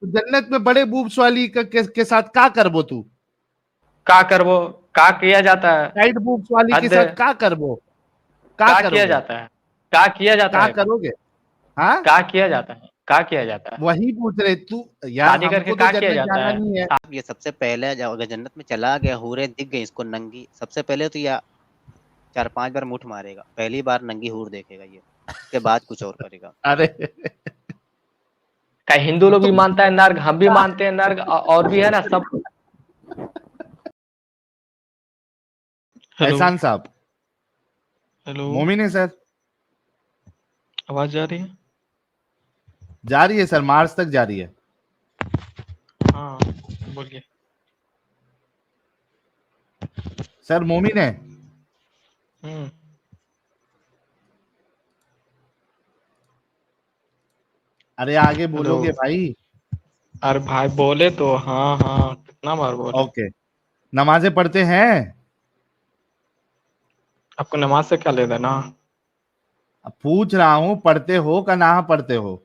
तो जन्नत में बड़े बूब्स वाली के साथ का करबो तू? का करबो? का किया जाता है? टाइट बूब्स वाली के हद साथ है। का करबो? का का किया करोगे? जाता है? का किया जाता का है? करोगे? हाँ, का किया जाता है? का किया जाता है? वही पूछ रहे तू यार, शादी करके हमको तो का किया जन्नत जाता जाना है? नहीं है। ये सबसे पहले जब अगर जन्नत में चला गया, हूरें दिख गई इसको नंगी, सबसे पहले तो या 4-5 बार मुठ मारेगा। पहली बार नंगी हूर देखेगा ये, उसके बाद कुछ और करेगा। अरे का हिंदू लोग भी तो मानता है नर्क, हम भी मानते हैं नर्क, और भी है ना सब। हेलो एहसान साहब, हेलो, मोमिन है सर? आवाज जा रही है? जा रही है सर, मार्च तक जा रही है। हाँ बोलिए। सर मोमिन है? हम्म। अरे आगे हेलो। बोलोगे भाई? अरे भाई बोले तो, हाँ हाँ कितना बार बोले? ओके। नमाजें पढ़ते हैं? आपको नमाज से क्या ले देना? अब पूछ रहा हूँ, पढ़ते हो का ना पढ़ते हो?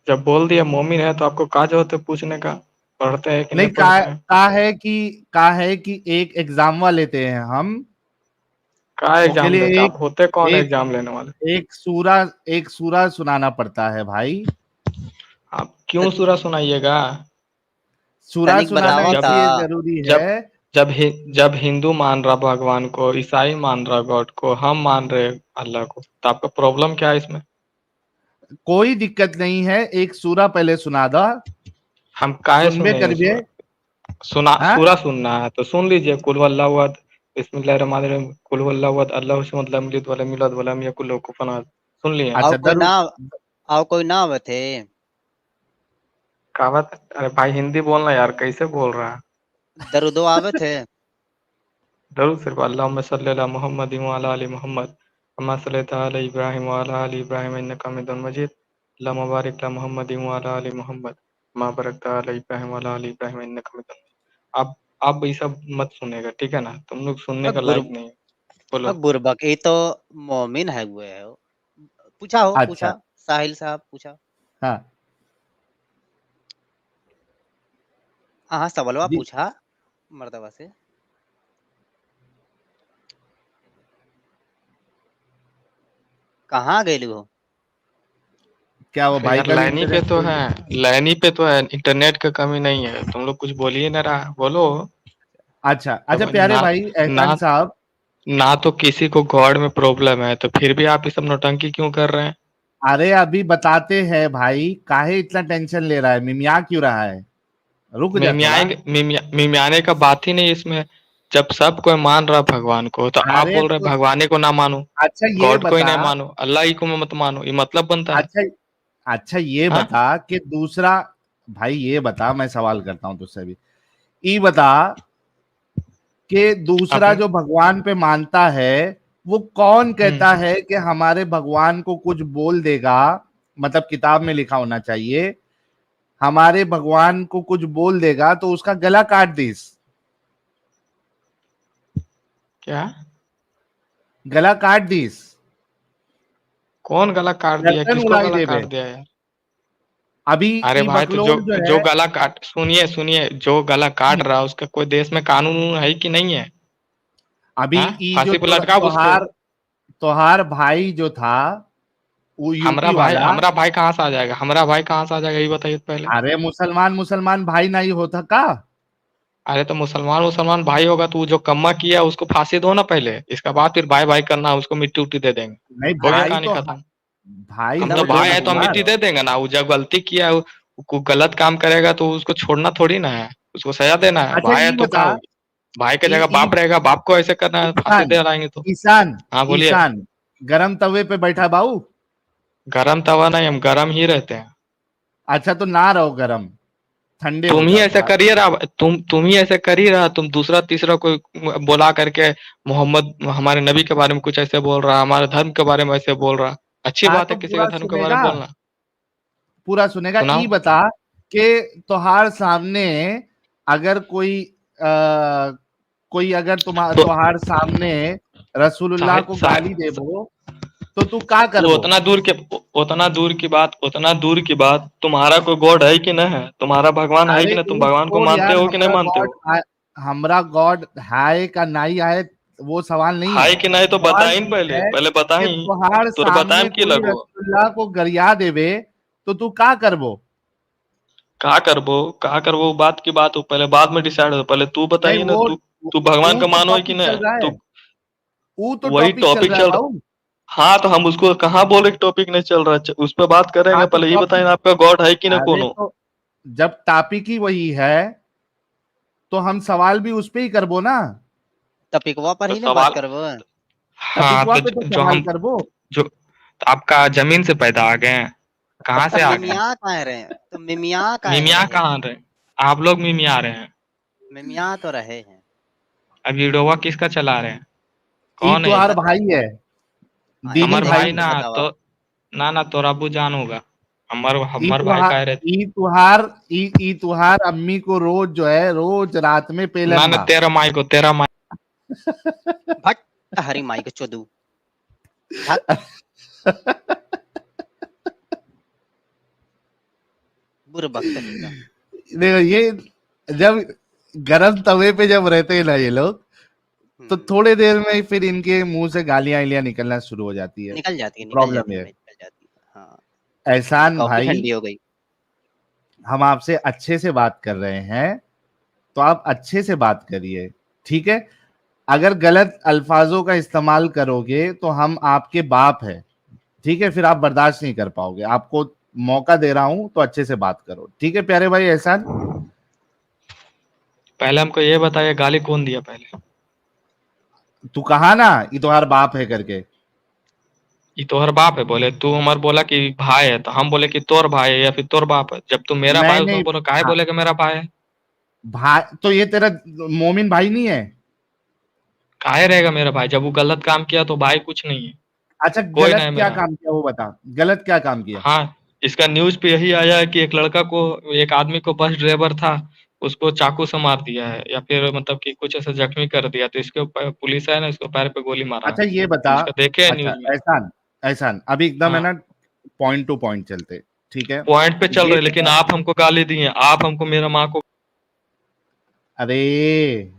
जब बोल दिया मोमिन है तो आपको का जरूरत है पूछने का, पढ़ते हैं कि नहीं, नहीं पढ़ते हैं? का है कि एक एग्जाम लेते हैं हम, का उसके एग्जाम लिए लेते? आप होते कौन एक एग्जाम लेने वाले? एक सूरा सुनाना पड़ता है भाई। आप क्यों सूरा सुनाइएगा? सूरा तनिक सुनाना बताओ जब ता। इसलिए जरूरी जब है। जब हिंदू मान रहा भगवान को, ईसाई मान रहा गॉड को, हम मान रहे अल्लाह को, तो आपका प्रॉब्लम क्या है इसमें? कोई दिक्कत नहीं है, एक सूरा पहले सुना दो, हम काहे सुनबे सुनेंगे करिए। सूरा? हाँ, सूरा सुनना है तो सुन लीजिए। कुल हुवल्लाहु अहद, बिस्मिल्लाहिर्रहमानिर्रहीम, कुल हुवल्लाहु अहद, अल्लाहु समद, लम यलिद वलम यूलद वलम यकुल लहू कुफुवन अहद। सुन लिए? और अच्छा कोई ना, दरुद। और कोई ना आवे थे? कहावत। अरे भाई हिंदी बोलना यार, कैसे बोल रहा है? दरुदो आवे थे? जरूर सिर्फ अल्लाहुम्मा सल्ली अला मुहम्मद व अला आलि मुहम्मद कमा सल्लैता अला इब्राहिम व अला आलि इब्राहिम इन्नका हमीदुम मजीद। अल्लाहुम्मा बारिक अला मुहम्मद व अला आलि मुहम्मद कमा बारकता अला इब्राहिम व अला आलि इब्राहिम इन्नका हमीदुम मजीद। आप ये सब मत सुनेगा, ठीक है ना? तुम लोग सुनने का लायक नहीं है। बोलो। गुरबक ये तो मोमिन है हुए है। पूछा हो, अच्छा। पूछा साहिल साहब पूछा। हाँ हाँ सवालवा जी। पूछा मर्दवा से। कहाँ गए हो? क्या वो अरे भाई यार का भी लाइनी पे इंटरनेट तो सही है, है? लाइनी पे तो है, इंटरनेट का कमी नहीं है। तुम लोग कुछ बोल ही ना रहा, बोलो। अच्छा अच्छा, जब प्यारे ना भाई एहसान ना साहब। ना तो किसी को गॉड में प्रॉब्लम है, तो फिर भी आप ये सब नौटंकी क्यों कर रहे हैं? अरे अभी बताते हैं भाई, काहे इतना टेंशन ले रहा है, मिमिया क्यों रहा है? रुक जा थोड़ा। मिमियाने का बात ही नहीं इसमें। जब सब कोई मान रहा भगवान को, तो आप अरे बोल रहे तो भगवान को ना मानो, अच्छा ये गॉड को ही बता। नहीं मानो, अल्लाह ही को मत मानो, ये मतलब बनता है? अच्छा अच्छा, ये हाँ। बता कि दूसरा, भाई ये बता, मैं सवाल करता हूं तुझसे भी, ये बता कि आप दूसरा जो भगवान पे मानता है, वो कौन कहता हम्म है कि हमारे भगवान को कुछ बोल देगा, मतलब किताब में लिखा होना चाहिए, हमारे भगवान को कुछ बोल देगा तो उसका गला काट दीस। क्या? गला काट दीस, कौन गला काट दिया? गर्दन किसको उड़ाई गला देबे। काट दिया यार? अभी अरे ई भाई तो जो बकलोल जो जो है, गला काट, सुनिए सुनिए, जो गला काट रहा है उसका कोई देश में कानून है कि नहीं है? अभी हाँ, ई जो फांसी पे लटकाओ उसको। तोहार भाई जो था, वो यूपी वाला। हमरा भाई कहाँ से आ जाएगा? हमरा भाई कहाँ से आ जाएगा, ये बताइए तो पहले। अरे मुसलमान मुसलमान भाई नहीं होता का? अरे तो मुसलमान मुसलमान भाई होगा तो वो जो कम्मा किया उसको फांसी दो ना पहले, इसका बाद फिर भाई भाई करना, उसको मिट्टी उट्टी दे देंगे। नहीं हो गया भाई कहानी तो, खत्म। भाई हम मतलब तो हो जो भाई जो है तो हम दूसरा। मिट्टी दे देंगे ना। वो जब गलती किया है, वो गलत काम करेगा तो उसको छोड़ना थोड़ी ना है, उसको सजा देना है। अच्छा भाई है ये तो का बता, होगी? भाई की ई जगह ई बाप रहेगा, बाप को ऐसे करना है, फांसी ईशान दे लाएंगे तो। ईशान हाँ बोलिए। ईशान गरम तवे पे बैठा बाऊ। गरम तवा नहीं, हम गरम ही रहते हैं। अच्छा तो ना रहो गरम, ठंडे हो तुम ही जाओ ऐसा थोड़ा। करिए रहा, तुम ही ऐसे कर ही रहा। तुम दूसरा तीसरा कोई बोला करके मोहम्मद हमारे नबी के बारे में कुछ ऐसे बोल रहा, हमारे धर्म के बारे में ऐसे बोल रहा। अच्छी हाँ बात तो है किसी का पूरा धर्म के बारे में सुनेगा, बोलना। पूरा सुनेगा। सुनाओ। ई बता कि तोहार सामने अगर कोई अगर तो तोहार सामने रसूलुल्लाह साहिल को गाली साहिल देबो। तो तू का वो करबो? उतना दूर की बात तुम्हारा कोई गॉड है कि नहीं है? तुम्हारा भगवान है कि अरे नहीं? तुम ऊ भगवान को छोड़ मानते यार, हो कि नहीं मानते हो? हमरा गॉड है का नहीं है, वो सवाल नहीं है। हाय कि नहीं तो सवाल बताइन, ये पहले है पहले कि बताई। तुहार तोरे सामने बताएम की कोई लगो। रसगुल्ला को गरिया देवे तो तू का करबो? का करबो बात की बात हो, पहले बाद में डिसाइड हो। पहले तू नहीं बताइए ना, वो तू भगवान वो का तो मानो है कि टॉपिक चल नहीं? रहा है, तू वो तो वही टॉपिक चल टॉपिक रहा है चल बाबू। रहा। हाँ तो हम उसको कहाँ बोले कि टॉपिक नहीं चल रहा है? उस पर बात हाँ करेंगे। तो पहले ये बताइए टॉपिक, आपका गॉड है कि नहीं अरे कोनो? तो जब टॉपिक ही वही है तो हम सवाल भी उस पे ही करबो ना। टपिकवा पर तो ही ना बात सवाल, करबो। हाँ टॉपिकवा तो पे तो जो सवाल हम करबो। जो तो आपका जमीन से पैदा आ गए हैं? कहाँ तो से आ गए हैं? मिमिया कहाँ रहे? तो मिमिया कहाँ मिमिया रहे? कहाँ रहे? आप लोग मिमिया रहे हैं। मिमिया तो रहे हैं। अब वीडियोवा किसका चला रहे हैं? ई कौन है ये? तुहार पता भाई है, हाँ, दीनी हमार नहीं भाई भाई हमको है। ना बतावा। तो, ना तोरा अब्बू जान होगा। हमार ई हमार भाई तुहार का रहते। ई तुहार ई तुहार अम्मी को रोज जो है, रोज रात में पेलन ना बा। तेरा माई भट हरी माई के चोदू। भट बुरबक कहीं का। देखो ये, जब गरम तवे पे जब रहते हैं ना ये लोग, तो थोड़े देर में ही फिर इनके मुंह से गालियां इलियां निकलना शुरू हो जाती है। निकल जाती है प्रॉब्लम ये है। भाई, निकल जाती है। हाँ, एहसान कॉफी भाई, ठंडी हो गई। हम आपसे अच्छे से बात कर रहे हैं तो आप अच्छे से बात करिए, ठीक है? अगर गलत अल्फाजों का इस्तेमाल करोगे तो हम आपके बाप है, ठीक है? फिर आप बर्दाश्त नहीं कर पाओगे। आपको मौका दे रहा हूं तो अच्छे से बात करो, ठीक है प्यारे भाई एहसान? पहले हमको ये बताइए, गाली कौन दिया पहले? तू कहा ना ये तुम्हारा बाप है करके। ये तोहर बाप है बोले, तू हमार बोला कि भाई है, तो हम बोले कि तोर भाई है या फिर तोर बाप है। जब तू मेरा भाई नहीं है, नहीं, उसमें बोलो काहे हाँ, बोले कि मेरा भाई है? भाई तो ये तेरा मोमिन भाई नहीं है? काहे रहेगा मेरा भाई? जब वो गलत काम किया तो भाई कुछ नहीं है, अच्छा, कोई नहीं गलत है क्या मेरा। काम किया वो बता, गलत क्या काम किया? हाँ, इसका न्यूज पे यही आया है कि एक लड़का को, एक आदमी को, बस ड्राइवर था, उसको चाकू से मार दिया है, या फिर मतलब कि कुछ ऐसा जख्मी कर दिया। तो इसके ऊपर पुलिस है ना, इसको पैर पे गोली मारा है। अच्छा ये तो बता, इसका देखे है अच्छा न्यूज में। एहसान, एहसान अभी एकदम है हाँ, ना, पॉइंट टू पॉइंट चलते, ठीक है? पॉइंट पे चल ये रहे, लेकिन बता, आप हमको गाली दिए, आप हमको, मेरा माँ को। अरे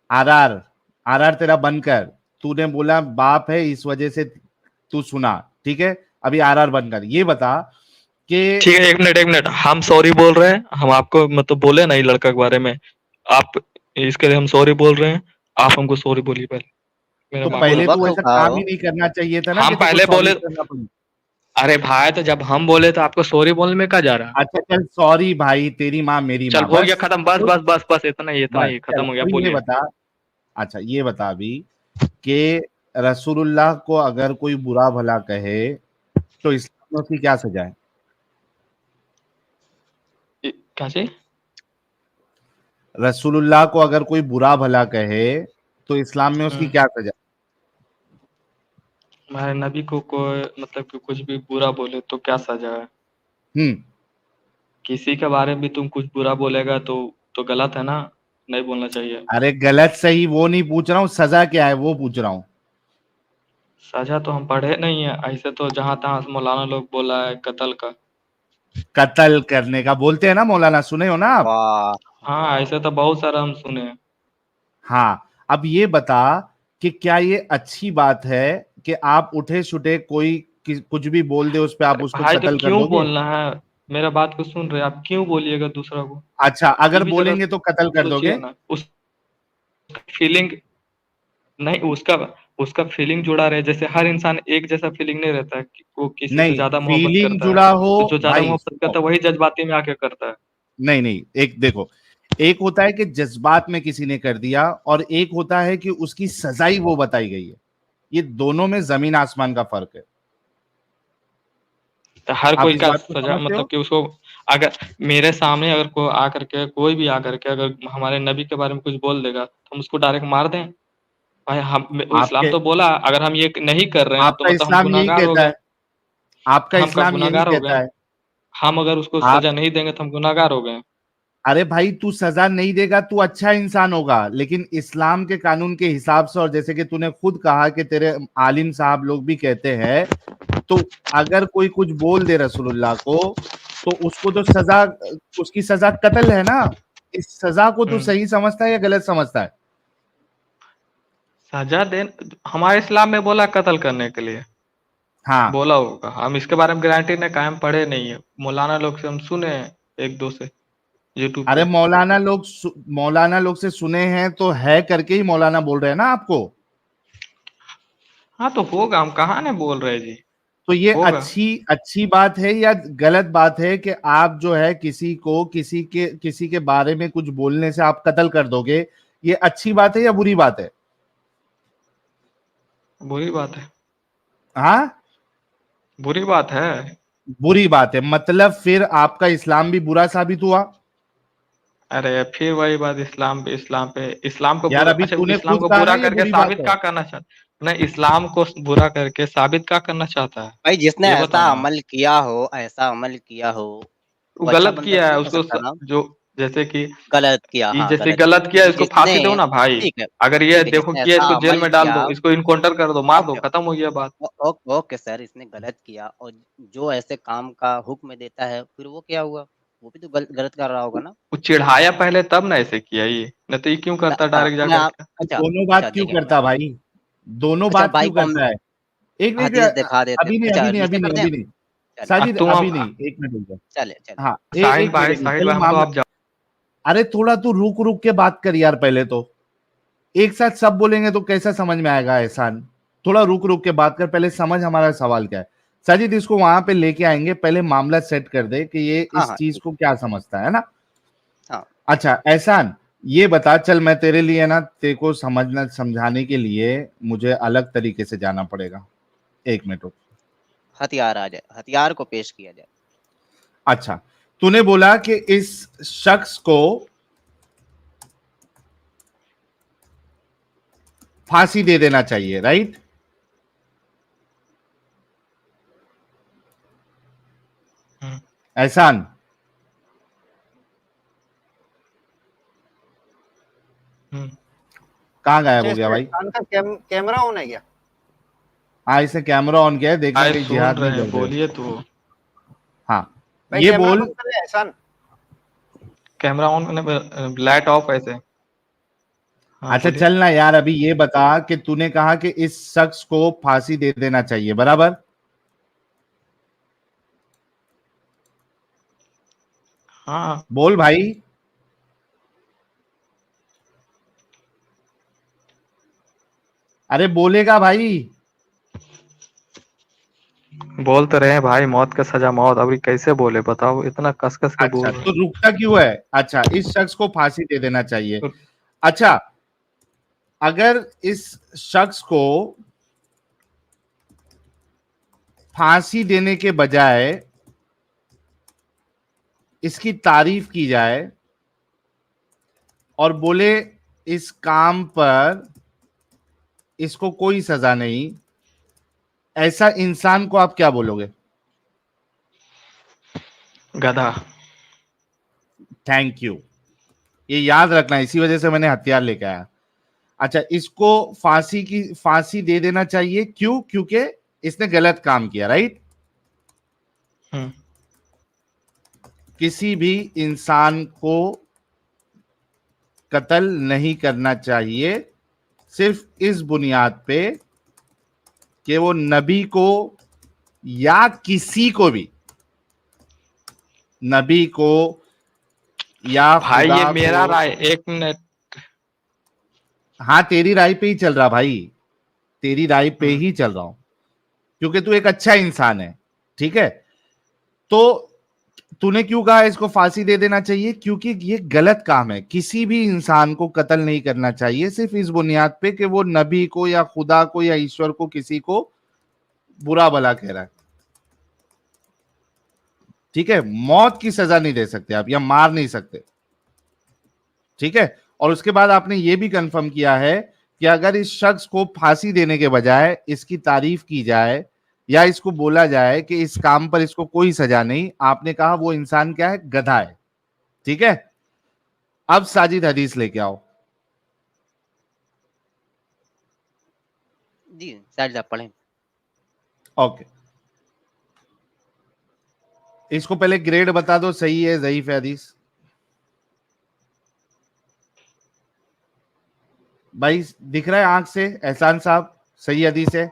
आरआर, आरआर तेरा बंद कर। तूने बोला बाप है इस वजह से तू सुना, ठीक है? अभी आरआर बंद कर। ये बता कि ठीक है, एक मिनट, हम सॉरी बोल रहे हैं। हम आपको मतलब बोले ना ये लड़का के बारे में, आप इसके लिए हम सॉरी बोल रहे हैं। आप हमको सॉरी बोलिए पहले, मेरा तो माँ को। पहले तो बुरबक हो ऐसा काम खाओ। ही नहीं करना चाहिए था ना हम कि तेरे को पहले सॉरी बोले, करना पड़े। अरे भाई तो जब हम बोले तो आपको सॉरी बोलने में क्या जा रहा? अच्छा चल, सॉरी भाई, तेरी माँ मेरी चल माँ, हो गया बस खत्म, बस तो बस बस बस, इतना बस ही चल। खत्म हो गया, अभी ये बोलिए। बता, अच्छा ये बता अभी कि रसूलुल्लाह को अगर कोई बुरा भला कहे तो इस्लाम में उसकी क्या सजा है? क्या चीज? रसूलुल्लाह को अगर कोई बुरा भला कहे तो इस्लाम में उसकी क्या सजा हमारे नबी को कोई मतलब कि कुछ भी बुरा बोले तो क्या सजा है? है? किसी के बारे में भी तुम कुछ बुरा बोलेगा तो गलत है ना, नहीं बोलना चाहिए। अरे गलत सही वो नहीं पूछ रहा हूँ, सजा क्या है वो पूछ रहा हूँ। सजा तो हम पढ़े नहीं है, ऐसे तो जहां तहां से मौलाना लोग बोला है कत्ल का। कत्ल करने का बोलते हैं ना मौलाना, सुने हो ना आप? वाह। हाँ, ऐसे तो बहुत सारा हम सुने हैं। हाँ, अब ये बता कि क्या ये अच्छी बात है कि आप उठे छुटे कोई कुछ भी बोल दे उस पे आप अरे उसको भाई तो कत्ल कर क्यों दोगे? बोलना है? मेरा बात को सुन रहे, आप क्यों बोलिएगा दूसरा को? अच्छा, ये अगर भी जरा बोलेंगे तो कत्ल कर सोचिए दोगे? ना, उस फीलिंग, नहीं उसका उसका फीलिंग जुड़ा रहे। जैसे हर इंसान एक जैसा फीलिंग नहीं रहता है कि वो किसी से नहीं, ज्यादा मोहब्बत फीलिंग करता है। जुड़ा हो तो जो ज्यादा भाई, मोहब्बत सुनो, करता है वही जज्बाती में आके करता है। नहीं नहीं, एक देखो, एक होता है कि जज्बात में किसी ने कर दिया और एक होता है कि उसकी सजाई वो बताई गई है। ये दोनों में जमीन आसमान का फर्क है। तो हर आप कोई इस का बात को सजा समझते मतलब हो? कि उसको, अगर मेरे सामने अगर कोई आकर के, कोई भी आकर के अगर हमारे नबी के बारे में कुछ बोल देगा तो हम उसको डायरेक्ट मार दें? भाई हम, इस्लाम आपके, तो बोला अगर हम ये नहीं कर रहे हैं तो आपका मतलब हम इस्लाम यही गुनाहगार हो कहता गए। है, आपका हम कब इस्लाम यही गुनाहगार हो गए? कहता है। हम अगर उसको आप सजा नहीं देंगे तो हम गुनाहगार हो गए। अरे भाई तू सजा नहीं देगा, तू अच्छा इंसान होगा, लेकिन इस्लाम के कानून के हिसाब से, और जैसे कि तूने खुद कहा कि तेरे आलिम साहब लोग भी कहते हैं, तो अगर कोई कुछ बोल दे रसूलुल्लाह को तो उसको तो सजा, उसकी सजा कत्ल है ना। इस सजा को तू सही समझता है या गलत समझता है? सजा दे, हमारे इस्लाम में बोला कत्ल करने के लिए हाँ बोला होगा, हम इसके बारे में गारंटी ने कायम पढ़े नहीं है, मौलाना लोग से हम सुने हैं, एक दो से यूट्यूब अरे पे। मौलाना लोग से सुने हैं तो है करके ही मौलाना बोल रहे हैं ना आपको। हाँ तो होगा, हम कहाँ ने बोल रहे जी, तो ये होगा। अच्छी बात है या गलत बात है कि आप जो है किसी को किसी के बारे में कुछ बोलने से आप कत्ल कर दोगे? ये अच्छी बात है या बुरी बात है? बुरी बात है, हाँ बुरी बात है। बुरी बात है, मतलब फिर आपका इस्लाम भी बुरा साबित हुआ। अरे फिर वही बात, इस्लाम को यार बुरा, अभी अच्छा तूने इस्लाम खुद को कहा ना बुरा ये करके बुरी बात साबित है। क्या करना चाहता, नहीं इस्लाम को बुरा करके साबित क्या करना चाहता है? भाई जिसने ये ऐसा बताओ ना। अमल किया हो, ऐसा अमल किया हो, वो वो अच्छा गलत बंदा किया तो है नहीं हो उसको सकता ना। जो, जैसे कि गलत किया, हाँ जैसे गलत गलत किया किया। इसको जिसने, फांसी दो ना भाई। ठीक है, अगर ये ठीक है, देखो जिसने किया, ऐसा इसको जेल अमल में डाल किया, दो, इसको इनकाउंटर कर दो, मार दो, ओके, खत्म हो गया बात। ओके सर, इसने गलत किया और जो ऐसे काम का हुक्म देता है, फिर वो क्या हुआ? वो भी तो गलत कर रहा होगा ना। वो चिढ़ाया पहले तब ना ऐसे किया ये, नहीं तो ये क्यों करता डायरेक्ट जा मैं आप, करके। तो अच्छा दोनों अच्छा बात क्यों देखिए, करता भाई? दोनों अच्छा बात भाई क्यों को हम करता है? एक मिनट, हदीस दिखा देते, अभी नहीं अच्छा अभी नहीं हदीस अभी से नहीं करते हैं। अभी नहीं चले अब साजिद, तुम अभी अब नहीं, एक मिनट रुक जा। चले चले हाँ चले। साहिल एक मिनट भाई, एक मिनट, साहिल पहले भाई हम तो मामला, आप जा। अरे थोड़ा तू रुक रुक के बात कर यार, पहले तो एक साथ सब बोलेंगे तो कैसा समझ में आएगा एहसान? थोड़ा रुक रुक के बात कर, पहले समझ हमारा सवाल क्या है। साजिद इसको वहां पे लेके आएंगे, पहले मामला सेट कर दे कि ये हाँ इस हाँ चीज ठीक, को क्या समझता है ना। हाँ अच्छा एहसान, ये बता, चल मैं तेरे लिए ना, तेरे को समझना समझाने के लिए मुझे अलग तरीके से जाना पड़ेगा। एक मिनट रुक। हथियार आ जाए, हथियार को पेश किया जाए। अच्छा, तूने बोला कि इस शख्स को फांसी दे देना चाहिए, राइट? एहसान, कहाँ गायब हो गया भाई? खान का कैमरा ऑन है क्या? हाँ इसे कैमरा ऑन किया है, देखना भाई कहीं सुन जिहाद रहे नहीं हैं, कर रहे हो। बोलिए तो। हाँ भाई ये कैमरा बोल। बंद कर ले एहसान। कैमरा ऑन करने, लाइट ऑफ ऐसे। हाँ अच्छा बोलिए। चल ना यार, अभी ये बता कि तूने कहा कि इस शख्स को फांसी दे देना चाहिए, बराबर? हाँ बोल भाई। अरे बोलेगा भाई? बोल तो रहे हैं भाई, मौत का सजा मौत, अभी कैसे बोले बताओ, इतना कस कस के बोल अच्छा रहे तो रुकता क्यों है? अच्छा, इस शख्स को फांसी दे देना चाहिए। हैं। अच्छा, अगर इस शख्स को फांसी देने के बजाय इसकी तारीफ की जाए और बोले इस काम पर इसको कोई सजा नहीं, ऐसा इंसान को आप क्या बोलोगे? गधा। थैंक यू, ये याद रखना, इसी वजह से मैंने हथियार लेके आया। अच्छा, इसको फांसी दे देना चाहिए, क्यों? क्योंकि इसने गलत काम किया, राइट? किसी भी इंसान को कत्ल नहीं करना चाहिए सिर्फ इस बुनियाद पे कि वो नबी को या किसी को भी, नबी को या भाई खुदा ये मेरा को। राय, एक मिनट। हाँ तेरी राय पे ही चल रहा भाई, तेरी राय पे ही चल रहा हूं, क्योंकि तू एक अच्छा इंसान है, ठीक है? तो तूने क्यों कहा इसको फांसी दे देना चाहिए? क्योंकि ये गलत काम है, किसी भी इंसान को कत्ल नहीं करना चाहिए सिर्फ इस बुनियाद पे कि वो नबी को या खुदा को या ईश्वर को, किसी को बुरा भला कह रहा है, ठीक है? मौत की सजा नहीं दे सकते आप या मार नहीं सकते, ठीक है? और उसके बाद आपने ये भी कंफर्म किया है कि अगर इस शख्स को फांसी देने के बजाय इसकी तारीफ की जाए या इसको बोला जाए कि इस काम पर इसको कोई सजा नहीं, आपने कहा वो इंसान क्या है? गधा है, ठीक है? अब साजिद हदीस लेके आओ। जी साजिद आप पढ़ें। ओके, इसको पहले ग्रेड बता दो, सही है ज़ईफ है हदीस? भाई दिख रहा है आंख से एहसान साहब, सही हदीस है?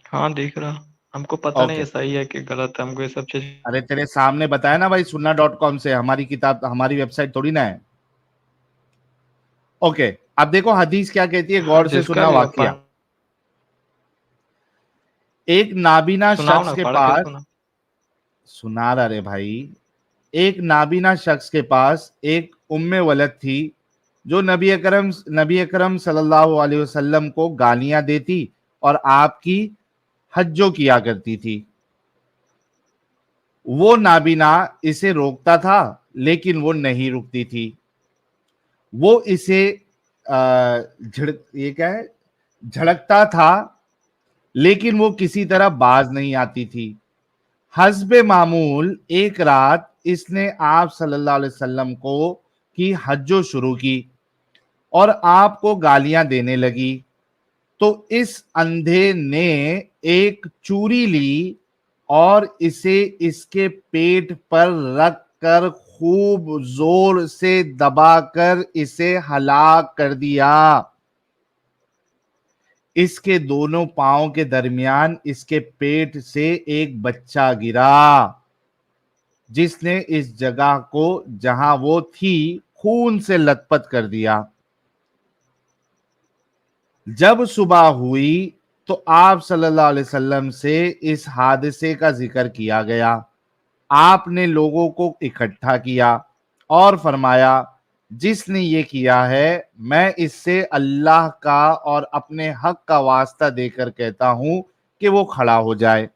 हाँ दिख रहा, हमको पता नहीं ओके, है सही है कि गलत है, हमको ये सब चीज। अरे तेरे सामने बताया ना भाई, sunna.com से, हमारी किताब, हमारी वेबसाइट थोड़ी ना है। ओके, अब देखो हदीस क्या कहती है, हाँ गौर से जिसका सुनना भी आप वाकया। एक नाबीना सुनाओ शख्स ना, के पढ़ के पास, सुना। सुना रहा रे भाई, एक नाबीना शख्स के पास एक उम्मे वलद थी जो नबी अकरम सल्लल्लाहु अलैहि वसल्लम को गालियां देती और आपकी हज्जो किया करती थी। वो नाबीना इसे रोकता था लेकिन वो नहीं रुकती थी। वो इसे ये क्या है, झड़कता था लेकिन वो किसी तरह बाज नहीं आती थी। हस्बे मामूल एक रात इसने आप सल्लल्लाहु अलैहि वसल्लम को की हज्जो शुरू की और आपको गालियां देने लगी। तो इस अंधे ने एक चूरी ली और इसे इसके पेट पर रख कर खूब जोर से दबाकर इसे हलाक कर दिया। इसके दोनों पांव के दरमियान इसके पेट से एक बच्चा गिरा जिसने इस जगह को जहां वो थी खून से लथपथ कर दिया। जब सुबह हुई तो आप सल्लल्लाहु अलैहि वसल्लम से इस हादसे का जिक्र किया गया। आपने लोगों को इकट्ठा किया और फरमाया, जिसने ये किया है मैं इससे अल्लाह का और अपने हक का वास्ता देकर कहता हूं कि वो खड़ा हो जाए।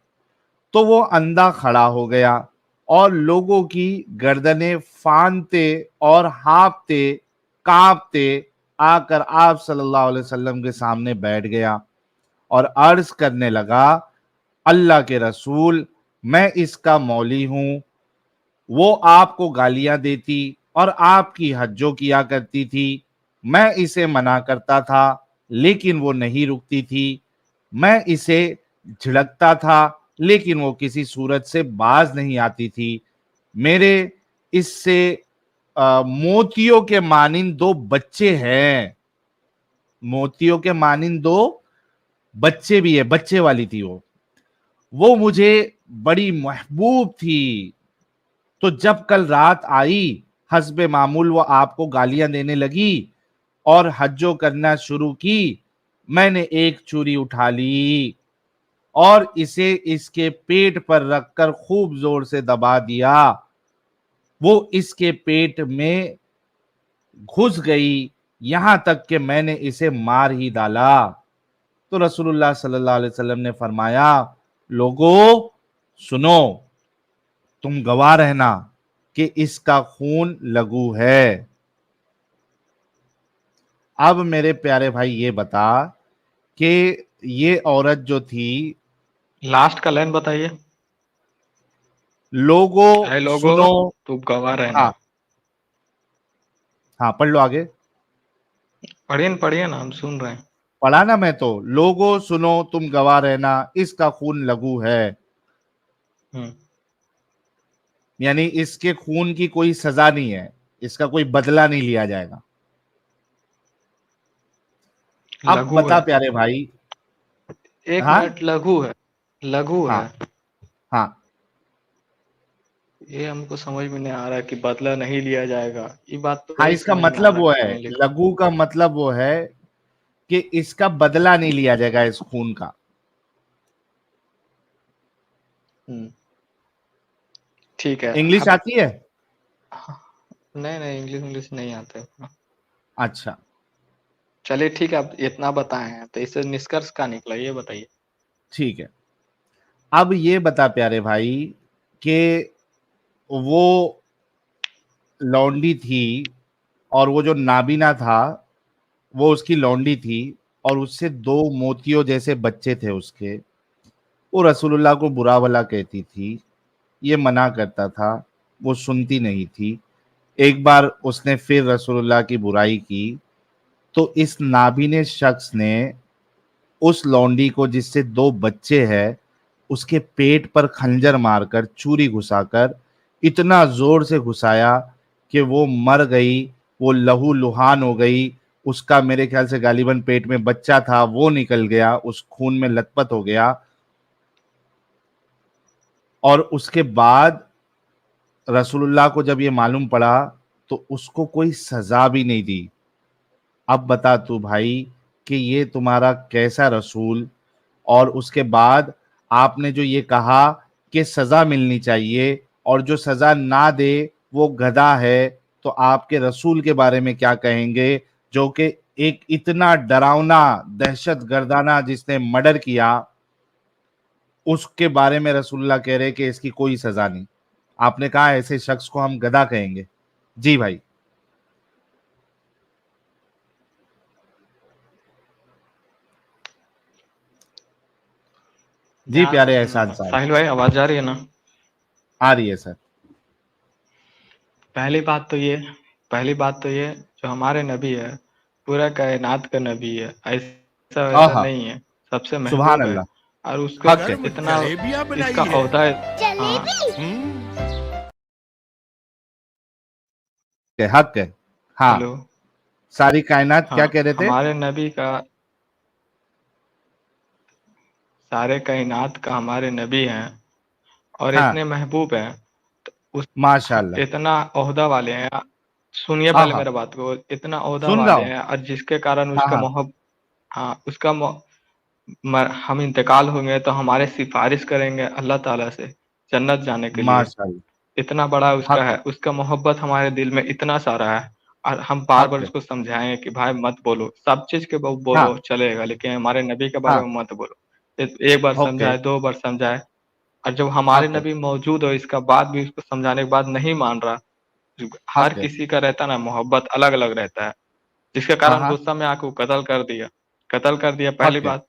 तो वो अंधा खड़ा हो गया और लोगों की गर्दनें फांदते और हाँफते कांपते आकर आप सल्लल्लाहु अलैहि वसल्लम के सामने बैठ गया और अर्ज करने लगा, अल्लाह के रसूल, मैं इसका मौली हूं। वो आपको गालियां देती और आपकी हज्जो किया करती थी। मैं इसे मना करता था लेकिन वो नहीं रुकती थी। मैं इसे झिड़कता था लेकिन वो किसी सूरत से बाज नहीं आती थी। मेरे इससे मोतियों के मानिंद दो बच्चे हैं। मोतियों के मानिंद दो बच्चे भी है, बच्चे वाली थी वो मुझे बड़ी महबूब थी। तो जब कल रात आई हस्बे मामूल वो आपको गालियां देने लगी और हज्जो करना शुरू की, मैंने एक चूरी उठा ली और इसे इसके पेट पर रखकर खूब जोर से दबा दिया। वो इसके पेट में घुस गई, यहां तक कि मैंने इसे मार ही डाला। तो रसूलुल्लाह सल्लल्लाहु अलैहि वसल्लम ने फरमाया, लोगों सुनो, तुम गवाह रहना कि इसका खून लघु है। अब मेरे प्यारे भाई ये बता कि ये औरत जो थी, लास्ट का लाइन बताइए। लोगों लोगो सुनो। तू गवाह रहना। हाँ हाँ, पढ़ लो आगे। पढ़िए ना, हम सुन रहे हैं। पढ़ा ना मैं तो, लोगों सुनो तुम गवाह रहना, इसका खून लघु है। हम्म, यानी इसके खून की कोई सजा नहीं है, इसका कोई बदला नहीं लिया जाएगा। अब लघु बता है। प्यारे भाई। एक हाँ मिनट, लघु है, लघु हाँ है। हाँ ये हमको समझ में नहीं आ रहा है कि बदला नहीं लिया जाएगा, ये बात तो हाँ, वही इसका समझ में आ मतलब रहा वो है है, नहीं लिखा। लघु का मतलब वो है कि इसका बदला नहीं लिया जाएगा इस खून का। हम्म, ठीक है इंग्लिश अब। आती है? नहीं नहीं, इंग्लिश इंग्लिश नहीं आते उतना। अच्छा चलिए ठीक है, अब इतना बताए हैं तो इससे निष्कर्ष क्या निकला ये बताइए। ठीक है। अब ये बता प्यारे भाई कि वो लौंडी थी और वो जो नाबीना था वो उसकी लौंडी थी और उससे दो मोतियों जैसे बच्चे थे उसके। वो रसूलुल्लाह को बुरा भला कहती थी ये मना करता था, वो सुनती नहीं थी। एक बार उसने फिर रसूलुल्लाह की बुराई की, तो इस नाबीने शख्स ने उस लौंडी को जिससे 2 बच्चे हैं, उसके पेट पर खंजर मारकर, चूरी घुसाकर इतना जोर से घुसाया कि वो मर गई, वो लहू लुहान हो गई। उसका मेरे ख्याल से गालिबन पेट में बच्चा था, वो निकल गया, उस खून में लथपथ हो गया। और उसके बाद रसूलुल्लाह को जब ये मालूम पड़ा तो उसको कोई सजा भी नहीं दी। अब बता तू भाई कि ये तुम्हारा कैसा रसूल। और उसके बाद आपने जो ये कहा कि सजा मिलनी चाहिए और जो सजा ना दे वो गधा है, तो आपके रसूल के बारे में क्या कहेंगे, जो कि एक इतना डरावना दहशत गर्दाना जिसने मर्डर किया, उसके बारे में रसूलुल्लाह कह रहे कि इसकी कोई सजा नहीं। आपने कहा ऐसे शख्स को हम गधा कहेंगे। जी भाई। जी प्यारे एहसान साहब, साहिल भाई आवाज आ रही है ना? आ रही है सर। पहली बात तो ये जो हमारे नबी है पूरा कायनात का नबी है, ऐसा वैसा आहा, नहीं है, सबसे सुभान महबूब है। अल्लाह। और उसका हक है। इतना इसका ओहदा है। हाँ, हक है। हाँ, हेलो। सारी कायनात क्या हाँ, कह रहे थे? हमारे नबी का सारे कायनात का हमारे नबी हैं और हाँ, इतने महबूब हैं, तो उस माशाल्लाह। इतना ओहदा वाले हैं। सुनिए पहले आहा, मेरा बात को, इतना ओहदा सुन रहा वाले हूँ। हैं और जिसके कारण हाँ उसका हाँ, हाँ उसका हम इंतकाल होंगे तो हमारे सिफारिश करेंगे अल्लाह ताला से जन्नत जाने के लिए। माशाल्लाह। इतना बड़ा उसका हक है, है। उसका मोहब्बत हमारे दिल में इतना सारा है। और हम बार हक बार है। उसको समझाएं कि भाई मत बोलो, सब चीज के हाँ बोलो चलेगा, लेकिन हमारे नबी के बारे हाँ। में मत बोलो। एक बार ओके। समझाए, 2 बार समझाए, और जब हमारे हक है। नबी मौजूद हो इसका बाद भी उसको समझाने के बाद नहीं मान रहा। हर हक है। किसी का रहता ना मोहब्बत अलग अलग रहता है, जिसके हाँ कारण हाँ। गुस्सा में आके वो कत्ल कर दिया पहली हक है। बात।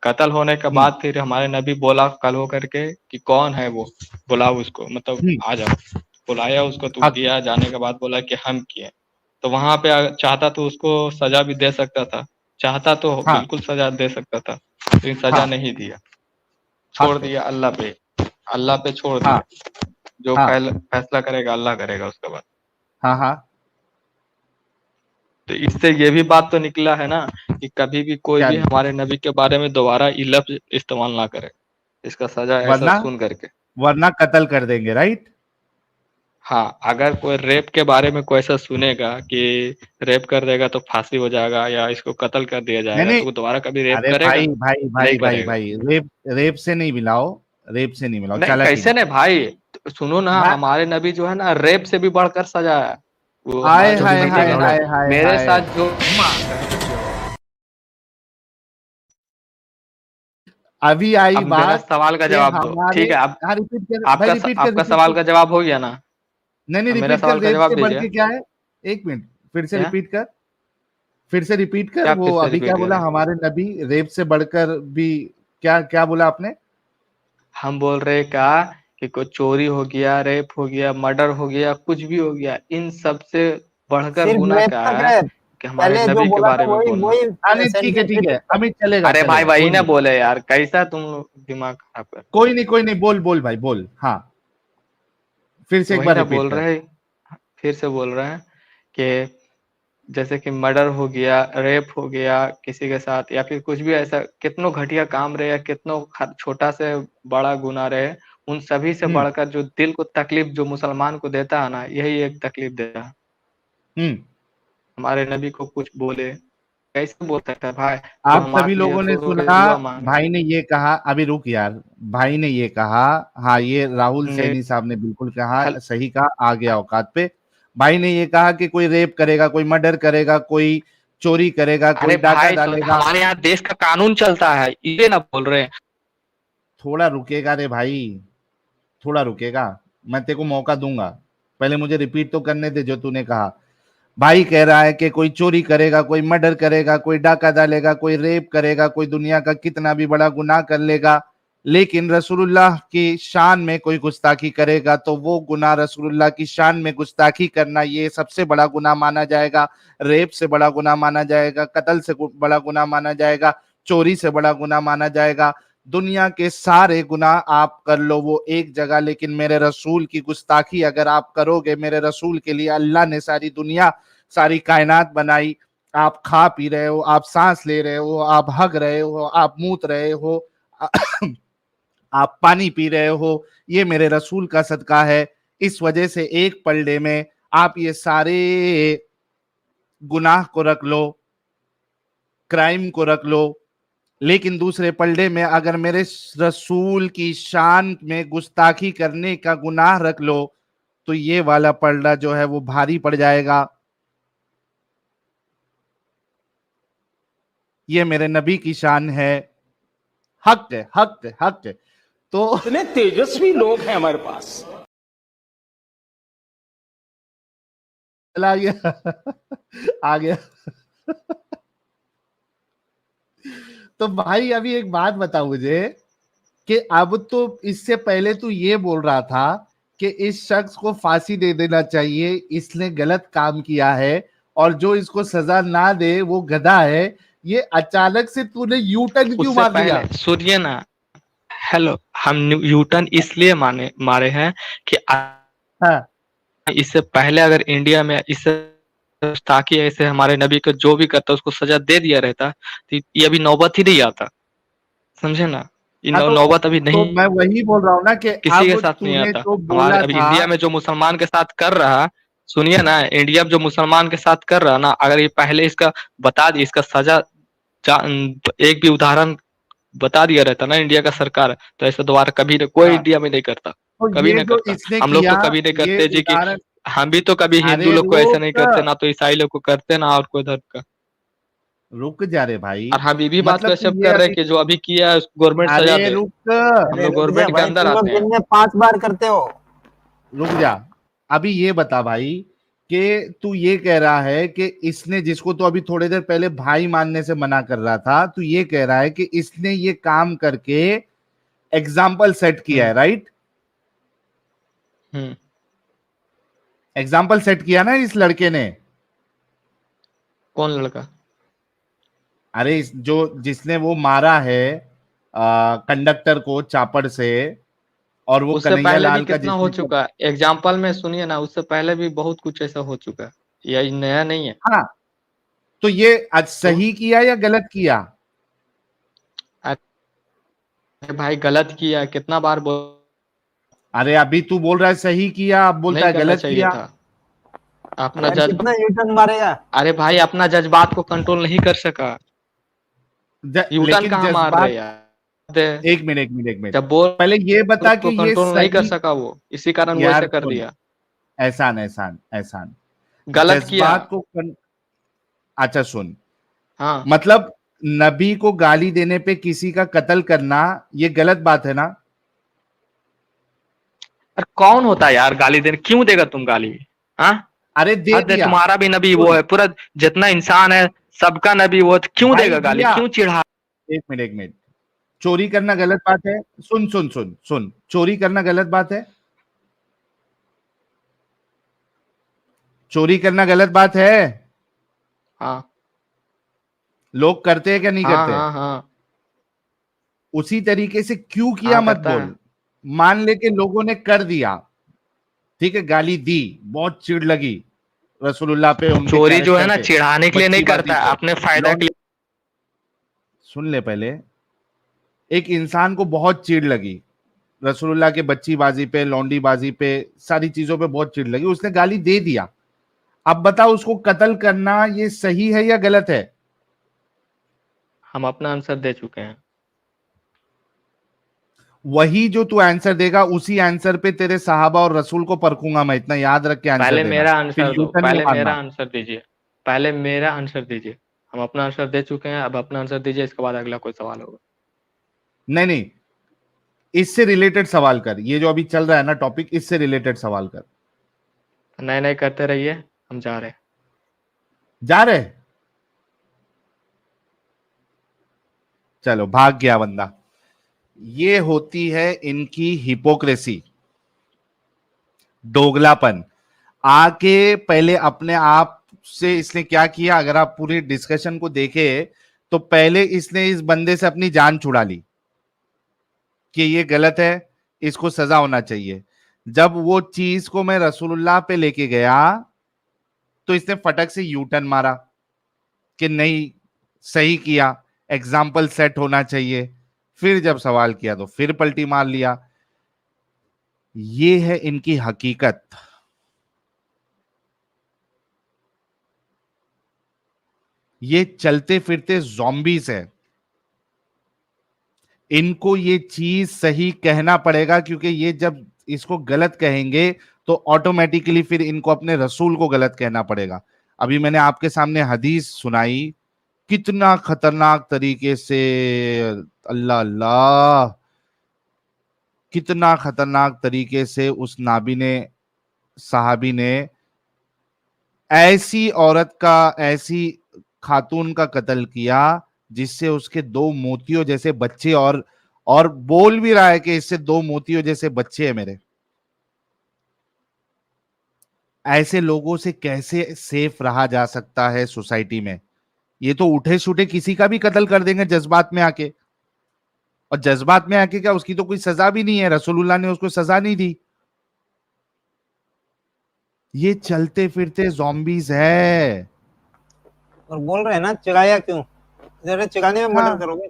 कत्ल होने के हम्म। बाद फिर हमारे नबी बोला कल हो करके कि कौन है वो, बुलाओ उसको, मतलब हम्म। आ जाओ। बुलाया उसको तो हक है। गया, जाने के बाद बोला कि हम किए। तो वहां पे चाहता तो उसको सजा भी दे सकता था, चाहता तो हाँ बिल्कुल सजा दे सकता था, लेकिन सजा हाँ। नहीं दिया, छोड़ हक है। दिया अल्लाह पे। अल्लाह पे छोड़ हाँ दिया, जो हाँ फैसला करेगा अल्लाह करेगा उसके बाद। हाँ हाँ। तो इससे ये भी बात तो निकला है ना कि कभी भी कोई क्या भी निकला? हमारे नबी के बारे में दोबारा ये लफ्ज इस्तेमाल ना करे, इसका सजा ऐसा वरना सुन करके। वरना कत्ल कर देंगे, राइट? हाँ, अगर कोई रेप के बारे में कोई ऐसा सुनेगा कि रेप कर देगा तो फांसी हो जाएगा या इसको कत्ल कर दिया नहीं जाएगा, नहीं। तो वो दोबारा कभी रेप अरे करेगा? भाई भाई नहीं भाई भाई करेगा। भाई, रेप रेप से नहीं मिलाओ। रेप से नहीं मिलाओ, नहीं, चालाकी कैसे मत ने भाई, तो सुनो ना, करो। हमारे नबी जो है ना रेप से भी बढ़कर सजा है। वो हाय हमारे नबी हाय हाय समझेंगे ना, हाय हाय मेरे हाय। साथ जो अभी आई अब मेरा बात सवाल का कि जवाब दो, हमारे। ठीक है? अब हाँ, रिपीट कर भाई, रिपीट कर, आपका रिपीट सवाल कर। का जवाब हो गया ना? नहीं नहीं, अब मेरा रिपीट कर, सवाल का रेप जवाब से बढ़ दीजिए। के क्या है? एक मिनट, फिर से क्या? रिपीट कर। फिर से रिपीट कर, क्या वो फिर से अभी क्या रिपीट बोला, करें? हमारे नबी रेप से बढ़कर भी। क्या क्या बोला आपने? हम बोल रहे कहा कि कोई चोरी हो गया, रेप हो गया, मर्डर हो गया, कुछ भी हो गया, इन सब से बढ़कर सिर्फ गुनाह रेप क्या तक है है। कि हमारे पहले जो नबी के बोला था बारे में वही बोलना। वही हाँ नहीं, सेंटेंस ठीक है, रिपीट कर। अभी चलेगा अरे भाई चलेगा, वही कोई ना नहीं। बोले यार, कैसा तुम लोग दिमाग खराब कर। कोई नहीं, कोई नहीं, बोल बोल भाई, बोल। हाँ, फिर से तो एक वही बार ना रिपीट बोल कर। रहे, फिर से बोल रहे हैं कि जैसे कि मर्डर हो गया, रेप हो गया किसी के साथ, या फिर कुछ भी ऐसा कितनों घटिया काम रहे या कितनों छोटा से बड़ा गुनाह रहे, उन सभी से हम्म। बढ़कर जो दिल को तकलीफ जो मुसलमान को देता है ना, यही एक तकलीफ देता है। हम्म। हमारे नबी को कुछ बोले, कैसे बोल सकता है भाई? वो आप सभी हमारे लिए लोगों ने रो रो के सुना, दुआ मांगे। भाई ने ये कहा, अभी रुक यार। भाई ने ये कहा, हाँ, ये राहुल ने सैनी साहब ने बिल्कुल कहा, हल, सही कहा, आ गया औकात पे। भाई ने ये कहा कि कोई रेप करेगा, कोई मर्डर करेगा, कोई चोरी करेगा, अरे कोई डाका भाई तो डालेगा। हमारे यहाँ देश का कानून चलता है, ये ना बोल रहे हैं। थोड़ा रुकेगा रे भाई, थोड़ा रुकेगा। मैं तेरे को मौका दूंगा, पहले मुझे रिपीट तो करने दे जो तूने कहा। भाई कह रहा है कि कोई चोरी करेगा, कोई मर्डर करेगा, कोई डाका डालेगा, कोई रेप करेगा, कोई दुनिया का कितना भी बड़ा गुनाह कर लेगा, लेकिन रसूलुल्लाह की शान में कोई गुस्ताखी करेगा तो वो गुनाह रसूलुल्लाह की शान में गुस्ताखी करना ये सबसे बड़ा गुनाह माना जाएगा, रेप से बड़ा गुनाह माना जाएगा, कत्ल से बड़ा गुनाह माना जाएगा, चोरी से बड़ा गुनाह माना जाएगा। दुनिया के सारे गुनाह आप कर लो वो एक जगह, लेकिन मेरे रसूल की गुस्ताखी अगर आप करोगे, मेरे रसूल के लिए अल्लाह ने सारी दुनिया सारी कायनात बनाई। आप खा पी रहे हो, आप सांस ले रहे हो, आप हग रहे हो, आप मूत रहे हो, आप पानी पी रहे हो, ये मेरे रसूल का सदका है। इस वजह से एक पलड़े में आप ये सारे गुनाह को रख लो, क्राइम को रख लो, लेकिन दूसरे पलड़े में अगर मेरे रसूल की शान में गुस्ताखी करने का गुनाह रख लो तो ये वाला पलड़ा जो है वो भारी पड़ जाएगा। ये मेरे नबी की शान है, हक है, हक है, हक है। तो इतने तेजस्वी लोग हैं हमारे पास। चला गया आ गया तो भाई अभी एक बात बता मुझे कि अब तो इससे पहले तू ये बोल रहा था कि इस शख्स को फांसी दे देना चाहिए, इसने गलत काम किया है और जो इसको सजा ना दे वो गधा है। ये अचानक से तूने यू टर्न क्यों उससे मार दिया? पहले सुनिए ना, हेलो, हम यू टर्न इसलिए मारे हैं कि हाँ इससे पहले अगर इंडिया में इससे ताकि ऐसे हमारे नबी को जो भी करता उसको सजा दे दिया रहता तो ये अभी नौबत ही नहीं आता, समझे ना। ये हाँ, नौबत अभी तो नहीं, मैं वही बोल रहा हूँ ना कि किसी के अब साथ नहीं तूने आता। जो हमारे बोला अभी था, इंडिया में जो मुसलमान के साथ कर रहा, सुनिए ना, इंडिया में जो मुसलमान के साथ कर रहा ना, अगर ये पहले इसका बता दी, इसका सजा एक भी उदाहरण बता दिया रहता ना इंडिया का सरकार, तो ऐसा दोबारा कभी कोई हाँ, इंडिया में नहीं करता, तो कभी ये नहीं जो करता। इसने हम लोग किया तो कभी नहीं ये करते जी कि उदाहरण। हम भी तो कभी हिंदू अरे लोग को ऐसा नहीं रुक करते, ना तो ईसाई लोग को करते, ना और कोई धर्म का। रुक जा रे भाई, और हम ये भी बात को मतलब तू एक्सेप्ट ये कर रहे हैं अभी, कि जो अभी किया है उसको गवर्नमेंट सजा अरे दे, रुक, हम लोग रुक जा गवर्नमेंट के भाई, अंदर तुम लोग आते हैं। दिन में 5 बार करते हो। रुक जा। अभी ये बता भाई कि तू ये कह रहा है कि इसने, जिसको तो अभी थोड़ी देर पहले भाई मानने से मना कर रहा था, तू ये कह रहा है कि इसने ये काम करके एग्जाम्पल सेट किया है, राइट? हम्म। एग्जाम्पल सेट किया ना इस लड़के ने। कौन लड़का? अरे जो जिसने वो मारा है कंडक्टर को चापड़ से, और वो उससे कन्हैया पहले भी लाल का कितना हो जिसने, चुका है एग्जाम्पल में, सुनिए ना, उससे पहले भी बहुत कुछ ऐसा हो चुका है, ये नया नहीं है। हाँ, तो ये आज तो सही किया या गलत किया? अरे भाई गलत किया, कितना बार बोल, अरे अभी तू बोल रहा है सही किया, अब बोलता नहीं है करना गलत चाहिए किया। था अपना यार जज। कितना यूटर्न मारेगा। अरे भाई अपना जज्बात को कंट्रोल नहीं कर सका, यूटर्न लेकिन कहाँ मार रहे जज्बात, यार। एक मिनट एक मिनट एक मिनट, जब बोल पहले ये बता तो कि ये कंट्रोल नहीं कर सही। सका वो, इसी कारण वो यार ऐसे कर सुन, दिया, एहसान एहसान एहसान, गलत किया। जज्बात को अच्छा सुन, हाँ, मतलब नबी को गाली देने पे किसी का कत्ल करना ये गलत बात है ना? अरे कौन होता है यार गाली देने, क्यों देगा तुम गाली? हाँ, अरे दे हद है, दिया। तुम्हारा भी नबी वो सुन है, पूरा जितना इंसान है सबका नबी वो है, तो क्यों भाई देगा गाली, दिया, क्यों चिढ़ा? एक मिनट एक मिनट, चोरी करना गलत बात है? सुन सुन सुन सुन, चोरी करना गलत बात है? चोरी करना गलत बात है? हाँ लोग करते हैं क्या नहीं हाँ करते? हाँ हाँ, उसी तरीके से क्यों किया हाँ मत करता है। बोल। मान ले कि लोगों ने कर दिया, ठीक है, गाली दी, बहुत चिढ़ लगी रसूलुल्लाह पे, उनके चोरी जो है कैरेक्टर ना पे, चिढ़ाने के लिए नहीं बच्चीबाजी करता, पे, अपने फायदा के लिए। सुन ले पहले, एक इंसान को बहुत चिढ़ लगी रसूलुल्लाह के बच्चीबाजी पे, लौंडीबाजी पे, सारी चीजों पे बहुत चिढ़ लगी, उसने गाली दे दिया। अब बताओ उसको कत्ल करना ये सही है या गलत है? हम अपना आंसर दे चुके हैं। वही जो तू आंसर देगा उसी आंसर पे तेरे साहबा और रसूल को परखूंगा मैं, इतना याद रख के आंसर पहले देना, मेरा फिर आंसर दो, यूटर्न नहीं पहले मेरा मारना। आंसर दीजिए, पहले मेरा आंसर दीजिए। हम अपना आंसर दे चुके हैं, अब अपना आंसर दीजिए, इसके बाद अगला कोई सवाल होगा। नहीं नहीं, इससे रिलेटेड सवाल कर, ये जो अभी चल रहा है ना टॉपिक, इससे रिलेटेड सवाल कर। नए नए करते रहिए, हम जा रहे हैं। जा रहे? चलो भाग गया बंदा। ये होती है इनकी हिपोक्रेसी, दोगलापन। आके पहले अपने आप से इसने क्या किया, अगर आप पूरी डिस्कशन को देखे तो पहले इसने इस बंदे से अपनी जान छुड़ा ली कि ये गलत है, इसको सजा होना चाहिए। जब वो चीज को मैं रसूलुल्लाह पे लेके गया तो इसने फटक से यू टर्न मारा कि नहीं सही किया, एग्जाम्पल सेट होना चाहिए। फिर जब सवाल किया तो फिर पलटी मार लिया। ये है इनकी हकीकत। ये चलते फिरते ज़ॉम्बीज है। इनको ये चीज सही कहना पड़ेगा, क्योंकि ये जब इसको गलत कहेंगे तो ऑटोमेटिकली फिर इनको अपने रसूल को गलत कहना पड़ेगा। अभी मैंने आपके सामने हदीस सुनाई, कितना खतरनाक तरीके से, अल्लाह अल्लाह, कितना खतरनाक तरीके से उस नाबीने साहबी ने ऐसी औरत का, ऐसी खातून का कत्ल किया जिससे उसके 2 मोतियों जैसे बच्चे, और बोल भी रहा है कि इससे 2 मोतियों जैसे बच्चे हैं मेरे। ऐसे लोगों से कैसे सेफ रहा जा सकता है सोसाइटी में? ये तो उठे छूटे किसी का भी कत्ल कर देंगे जज्बात में आके, और जज्बात में आके क्या, उसकी तो कोई सजा भी नहीं है, रसूलुल्लाह ने उसको सजा नहीं दी। ये चलते फिरते ज़ॉम्बीज है। और बोल रहे हैं ना चिढ़ाया क्यों, जरा चिढ़ाने में मर्डर करोगे।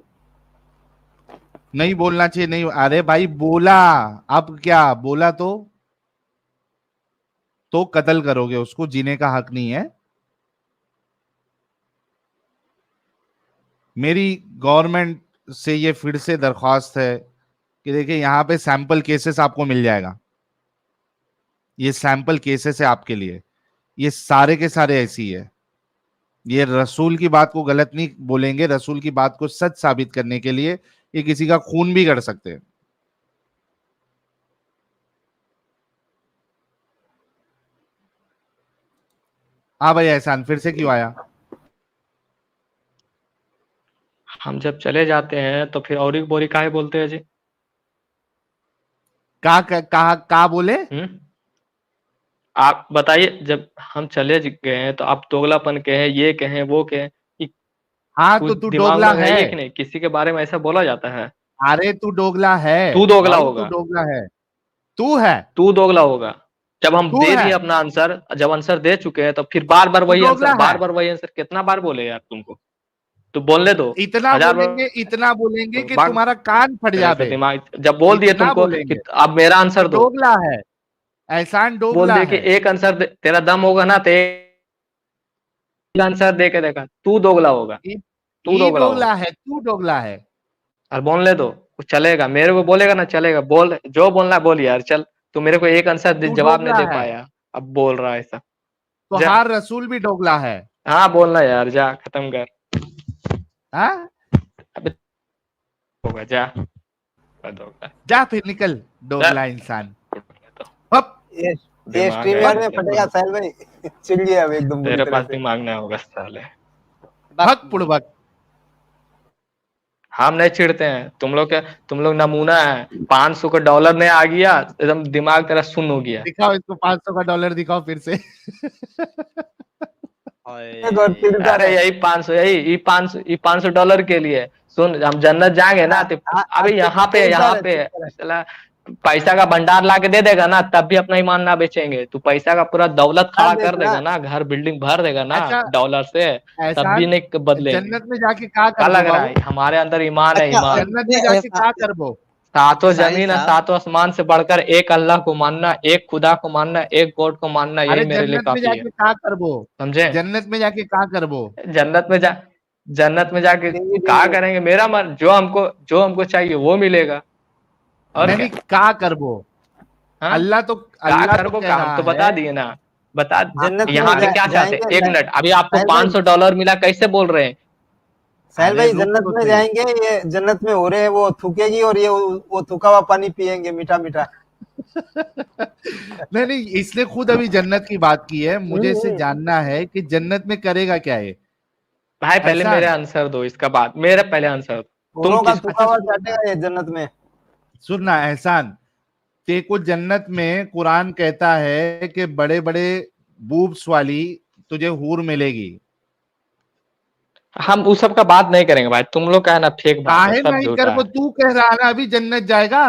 नहीं बोलना चाहिए, नहीं। अरे भाई बोला, अब क्या बोला तो कत्ल करोगे, उसको जीने का हक नहीं है। मेरी गवर्नमेंट से ये फिर से दरख्वास्त है कि देखिए यहाँ पे सैंपल केसेस आपको मिल जाएगा। ये सैंपल केसेस है आपके लिए, ये सारे के सारे ऐसी है। ये रसूल की बात को गलत नहीं बोलेंगे, रसूल की बात को सच साबित करने के लिए ये किसी का खून भी कर सकते हैं। हाँ भाई एहसान, फिर से क्यों आया? हम जब चले जाते हैं तो फिर औरी बोरी काहे बोलते हैं जी? का बोले? आप बताइए, जब हम चले गए हैं तो आप दोगलापन कहे, ये कहें, वो कहें, हाँ तो तू दोगला है कि नहीं? किसी के बारे में ऐसा बोला जाता है? अरे तू दोगला है, तू दोगला होगा, तू दोगला है, तू है, तू दोगला होगा। जब हम दे दिए अपना आंसर, जब आंसर दे चुके हैं तो फिर बार बार वही आंसर, कितना बार बोले यार तुमको? तो बोलने दो, इतना बोलेंगे कि तुम्हारा कान फट जाए। दिमाग जब बोल दिए तुमको कि अब मेरा आंसर दो, दोगला है एहसान, दोगला बोल दे कि एक आंसर तेरा दम होगा ना तो एक आंसर दे के देखा, तू दोगला होगा, तू दोगला है, तू दोगला है। और बोलने दो, चलेगा। मेरे को बोलेगा ना, चलेगा, बोल, जो बोलना बोल यार, चल। तू मेरे को एक आंसर जवाब नहीं दे पाया, अब बोल रहा है ऐसा। तो हार रसूल भी दोगला है। हाँ बोलना यार, जा खत्म कर। हाँ अबे होगा, जा फिर निकल दोगला इंसान। ये स्ट्रीम यार में फटेगा साहिल भाई, चिल्लिए अब एकदम। तेरे पास दिमाग ना होगा साले, भक पुड़बक। हम नहीं चिढ़ते हैं, तुम लोग नमूना है। $500 नहीं आ गया, एकदम दिमाग तेरा सुन्न हो गया। दिखाओ इसको $500 दिखाओ फिर से। अरे यही 500, यही $500 के लिए सुन, हम जन्नत जाएंगे ना तो अभी यहाँ पे पैसा का भंडार ला के दे देगा ना, तब भी अपना ईमान ना बेचेंगे। तू पैसा का पूरा दौलत खड़ा कर देगा ना, घर बिल्डिंग भर देगा ना डॉलर से, तब भी नहीं बदले। जन्नत में जाके क्या लग रहा है? हमारे अंदर ईमान है, ईमान। जन्नत में जाके क्या करबो? सातों जमीन है, सातों आसमान से बढ़कर एक अल्लाह को मानना, एक खुदा को मानना, एक गॉड को मानना, यही मेरे लिए काफी है। क्या करबो? समझे? जन्नत में जाके क्या करबो? जन्नत में जाके क्या करेंगे? मेरा मन, जो हमको चाहिए वो मिलेगा। और नहीं क्या करबो? अल्लाह तो हम तो बता दिए ना, बता। यहाँ पे क्या चाहते? एक मिनट, अभी आपको $500 मिला, कैसे बोल रहे हैं साहिल भाई? जन्नत में जाएंगे, ये जन्नत में हो रहे हैं, वो थूकेगी और ये वो थूका हुआ पानी पियेंगे, मीठा मीठा। नहीं, इसने खुद अभी जन्नत की बात की है। मुझे इससे जानना है कि जन्नत में करेगा क्या है भाई। पहले मेरे आंसर दो, इसका बाद मेरा पहले आंसर दो। तुम थूका हुआ चाटेगा ये जन्नत में। सुनना एहसान, ते को जन्नत में कुरान कहता है कि बड़े बड़े बूब्स वाली तुझे हूर मिलेगी। हम उस सब का बात नहीं करेंगे भाई, तुम लोग का है ना फेक बात है, काहे सब नहीं झूठा कर, वो है। तू कह रहा है ना अभी जन्नत जाएगा,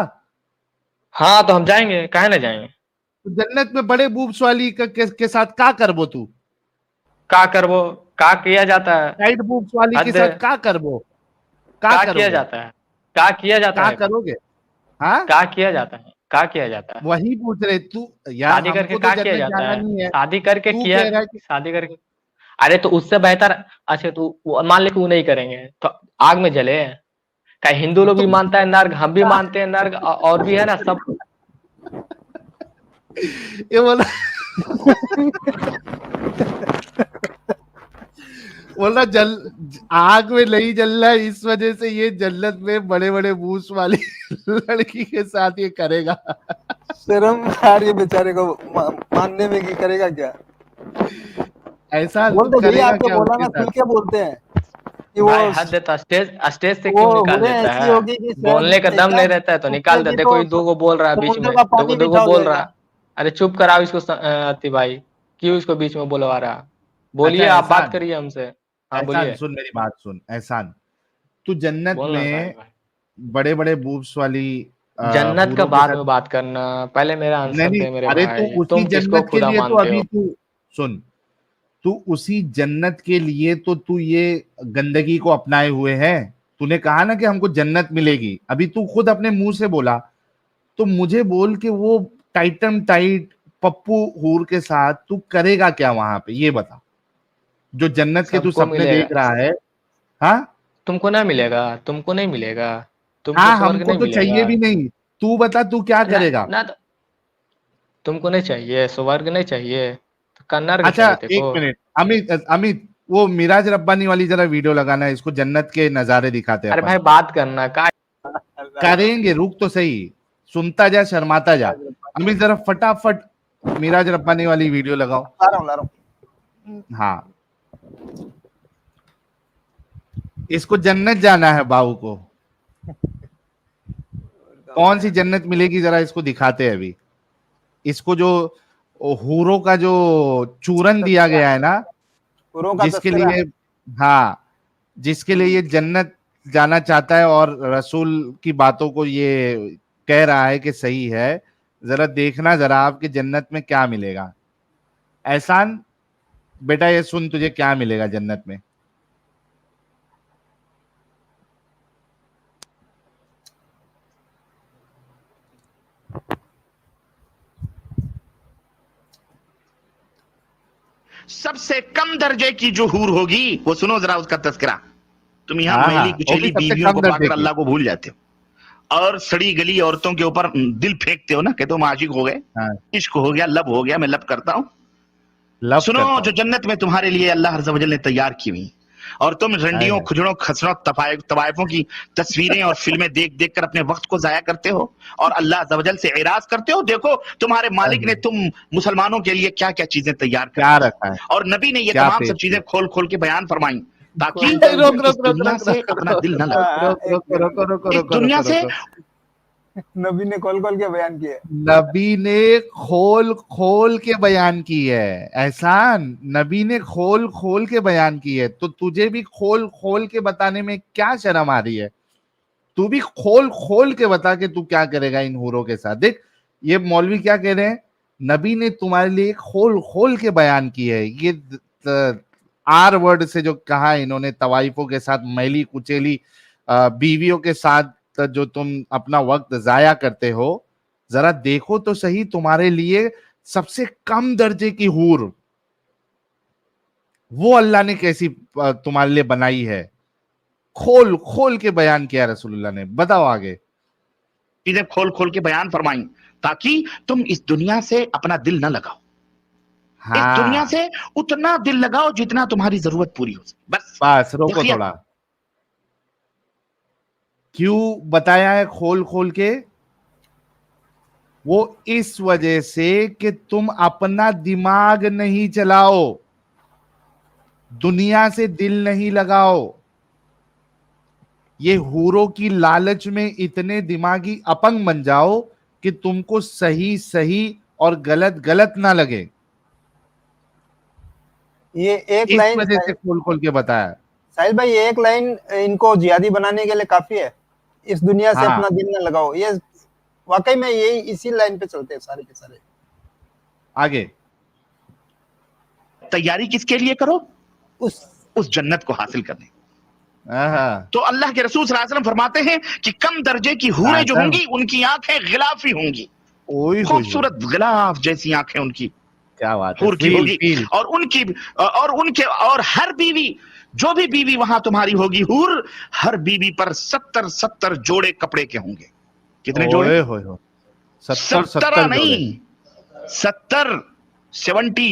हाँ तो हम जाएंगे, काहे ना जाएंगे। तो जन्नत में बड़े बूब्स वाली के साथ का करबो तू, का करबो, का किया जाता है। टाइट बूब्स वाली के हद साथ है। का करबो, का का किया करोगे, जाता है, का किया जाता का है, करोगे? हाँ, का किया जाता है, का किया जाता है। वही पूछ रहे तू यार, शादी करके हमको तो का किया जन्नत जाता जाना है, नहीं है, शादी करके तू किया, कह रहा है कि शादी करके। अरे तो उससे बेहतर, अच्छा तू मान ले कि वो नहीं करेंगे तो आग में जले। क्या हिंदू लोग तो भी मानता है नर्क, हम भी मानते हैं नर्क, और भी है ना सब। ये बोला, बोला जल, आग में नहीं जलना है, इस वजह से ये जन्नत में बड़े बड़े बूस वाली लड़की के साथ ये करेगा। शर्म आ रही है बेचारे को मानने में कि करेगा क्या। ऐसा तू बोलते भैया करेगा आपको क्या बोला उसके ना, साथ? खुल के बोलते हैं कि भाई हद है, तो स्टेज स्टेज से वो क्यों निकाल हुरें देता ऐसी है। होगी कि बोलने का शायद दम नहीं शायद रहता है तो निकाल दे। टूटेगी देखो तो ये दो को बोल रहा है बीच समुद्र में, का देखो पानी दो मीठा को हो बोल रहा है। जाएगा। अरे चुप कराओ इसको अति भाई, क्यों इसको बीच में बुलवा रहा। अच्छा बोलिए, आप बात एहसान, करिए हमसे। हाँ एहसान बोलिए। सुन मेरी बात सुन एहसान, तू जन्नत बोलना भाई में भाई। बड़े बड़े बूब्स वाली जन्नत का हूरों के बाद साथ, में बात करना, पहले मेरा नहीं आंसर नहीं, दे मेरे अरे तू भाई, उसी तुम किसको जन्नत के खुदा लिए तो मानते अभी हो। तू सुन, तू उसी जन्नत के लिए तो तू ये गंदगी को अपनाए हुए है। तूने कहा ना कि हमको जन्नत मिलेगी, अभी तू खुद अपने मुंह से बोला, तो मुझे बोल के वो टाइटम टाइट पप्पू हूर के साथ तू करेगा क्या वहां पे, ये बता, जो जन्नत के तू सबको सपने मिलेगा, देख रहा है। हाँ तुमको ना मिलेगा, तुमको नहीं मिलेगा, तुमको हाँ, स्वर्ग हमको नहीं तो चाहिए मिलेगा। भी नहीं, तू बता तू क्या ना करेगा? ना तो, तुमको नहीं चाहिए स्वर्ग, नहीं चाहिए तो का नर्क अच्छा चाहिए एक देखो। मिनट, अमित अमित, वो मिराज रब्बानी वाली जरा वीडियो लगाना है, इसको जन्नत के नजारे दिखाते हैं अरे अपन। भाई बात करना का। करेंगे, रुक तो सही, सुनता जा शर्माता जा। अमित जरा फटाफट मिराज रब्बानी वाली वीडियो लगाओ। ला रहा हूँ। हाँ, इसको जन्नत जाना है बाबू को, कौन सी जन्नत मिलेगी जरा इसको दिखाते हैं अभी। इसको जो हूरों का जो चूरन दिया गया है ना, हुरों का जिसके तस्करा। लिए, हाँ, जिसके लिए ये जन्नत जाना चाहता है और रसूल की बातों को ये कह रहा है कि सही है, जरा देखना जरा आपके जन्नत में क्या मिलेगा। एहसान बेटा ये सुन, तुझे क्या मिलेगा जन्नत में। सबसे कम दर्जे की जो हूर होगी वो सुनो जरा उसका तस्करा। तुम यहाँ हाँ हाँ, मैली वो भी कुचैली सबसे बीवियों कम को दर्जे पाकर की। अल्लाह को भूल जाते हो और सड़ी गली औरतों के ऊपर दिल फेंकते हो ना, कहते हो हम आशिक हो गए, हाँ, इश्क हो गया, लब हो गया, मैं लब करता हूँ। लव सुनो, करता जो हूँ। जन्नत में तुम्हारे लिए अल्लाह हज़ वजल ने तैयार की हुई, और तुम हाय रंडियों हाय। खुजड़ों खसरों तवायफों की तस्वीरें और फिल्में देख देख कर अपने वक्त को जाया करते हो और अल्लाह अज़्ज़ वजल से एराज करते हो। देखो तुम्हारे मालिक ने तुम मुसलमानों के लिए क्या क्या चीजें तैयार कर क्या दी रखा है, और नबी ने ये क्या तमाम पेश सब चीजें किया। खोल खोल के बयान फरमाई ताकि रोक तुम रोक इस रोक दुनिया रोक से रोक अपना दिल न रोक लगाओ, रोक रोक रोक रोक इस रोक दुनिया रोक से। रोक। नबी ने खोल खोल के बयान किया। नबी ने खोल खोल के बयान की है एहसान, नबी ने खोल खोल के बयान की है, तो तुझे भी खोल खोल के बताने में क्या शर्म आ रही है? तू भी खोल खोल के बता कि तू क्या करेगा इन हूरों के साथ। देख ये मौलवी क्या कह रहे हैं, नबी ने तुम्हारे लिए खोल खोल के बयान की है। ये आर वर्ड से जो कहा इन्होंने, तवाइफों के साथ मैली कुचेली बीवियों के साथ जो तुम अपना वक्त जाया करते हो, जरा देखो तो सही तुम्हारे लिए सबसे कम दर्जे की हूर वो अल्लाह ने कैसी तुम्हारे लिए बनाई है। खोल खोल के बयान किया रसूलुल्लाह ने। बताओ आगे। चीजें खोल खोल के बयान फरमाई ताकि तुम इस दुनिया से अपना दिल न लगाओ, इस दुनिया हाँ से उतना दिल लगाओ जितना तुम्हारी जरूरत पूरी हो सके। बस रोको देखिए थोड़ा, क्यों बताया है खोल खोल के? वो इस वजह से कि तुम अपना दिमाग नहीं चलाओ, दुनिया से दिल नहीं लगाओ। ये हूरों की लालच में इतने दिमागी अपंग बन जाओ कि तुमको सही सही और गलत गलत ना लगे। ये एक इस लाइन वजह से खोल खोल के बताया। साहिल भाई, ये एक लाइन इनको जिहादी बनाने के लिए काफी है। इस दुनिया से हाँ। अपना दिल न लगाओ, ये वाकई में यही इसी लाइन पे चलते हैं सारे के सारे। आगे तैयारी किसके लिए करो? उस जन्नत को हासिल करने। हाँ। तो अल्लाह के रसूल सल्लल्लाहु अलैहि वसल्लम फरमाते हैं कि कम दर्जे की हूरें जो होंगी उनकी आंखें गिलाफी होंगी, खूबसूरत गिलाफ जैसी आंखें उनकी क्या बात है, हूर की फील होगी। फील। और हर बीवी, जो भी बीवी वहां तुम्हारी होगी हूर, हर बीवी पर 70 जोड़े कपड़े के होंगे। कितने जोड़े? ओए होए होए, 70 नहीं, 70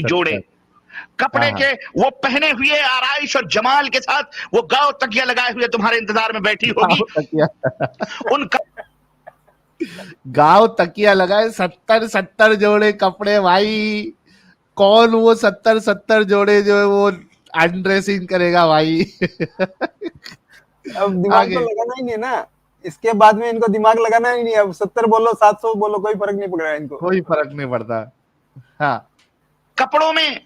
जोड़े कपड़े के, वो पहने हुए आराइश और जमाल के साथ वो गाँव तकिया लगाए हुए तुम्हारे इंतजार में बैठी होगी। उनका गाँव तकिया लगाए, 70 जोड़े कपड़े। भाई कौन वो 70 जोड़े जो है वो अनड्रेसिंग करेगा भाई। अब दिमाग तो लगाना ही नहीं है ना, इसके बाद में इनको दिमाग लगाना ही नहीं है। अब 70 बोलो 700 बोलो, कोई फर्क नहीं पड़ रहा है इनको, कोई फर्क नहीं पड़ता। हाँ, कपड़ों में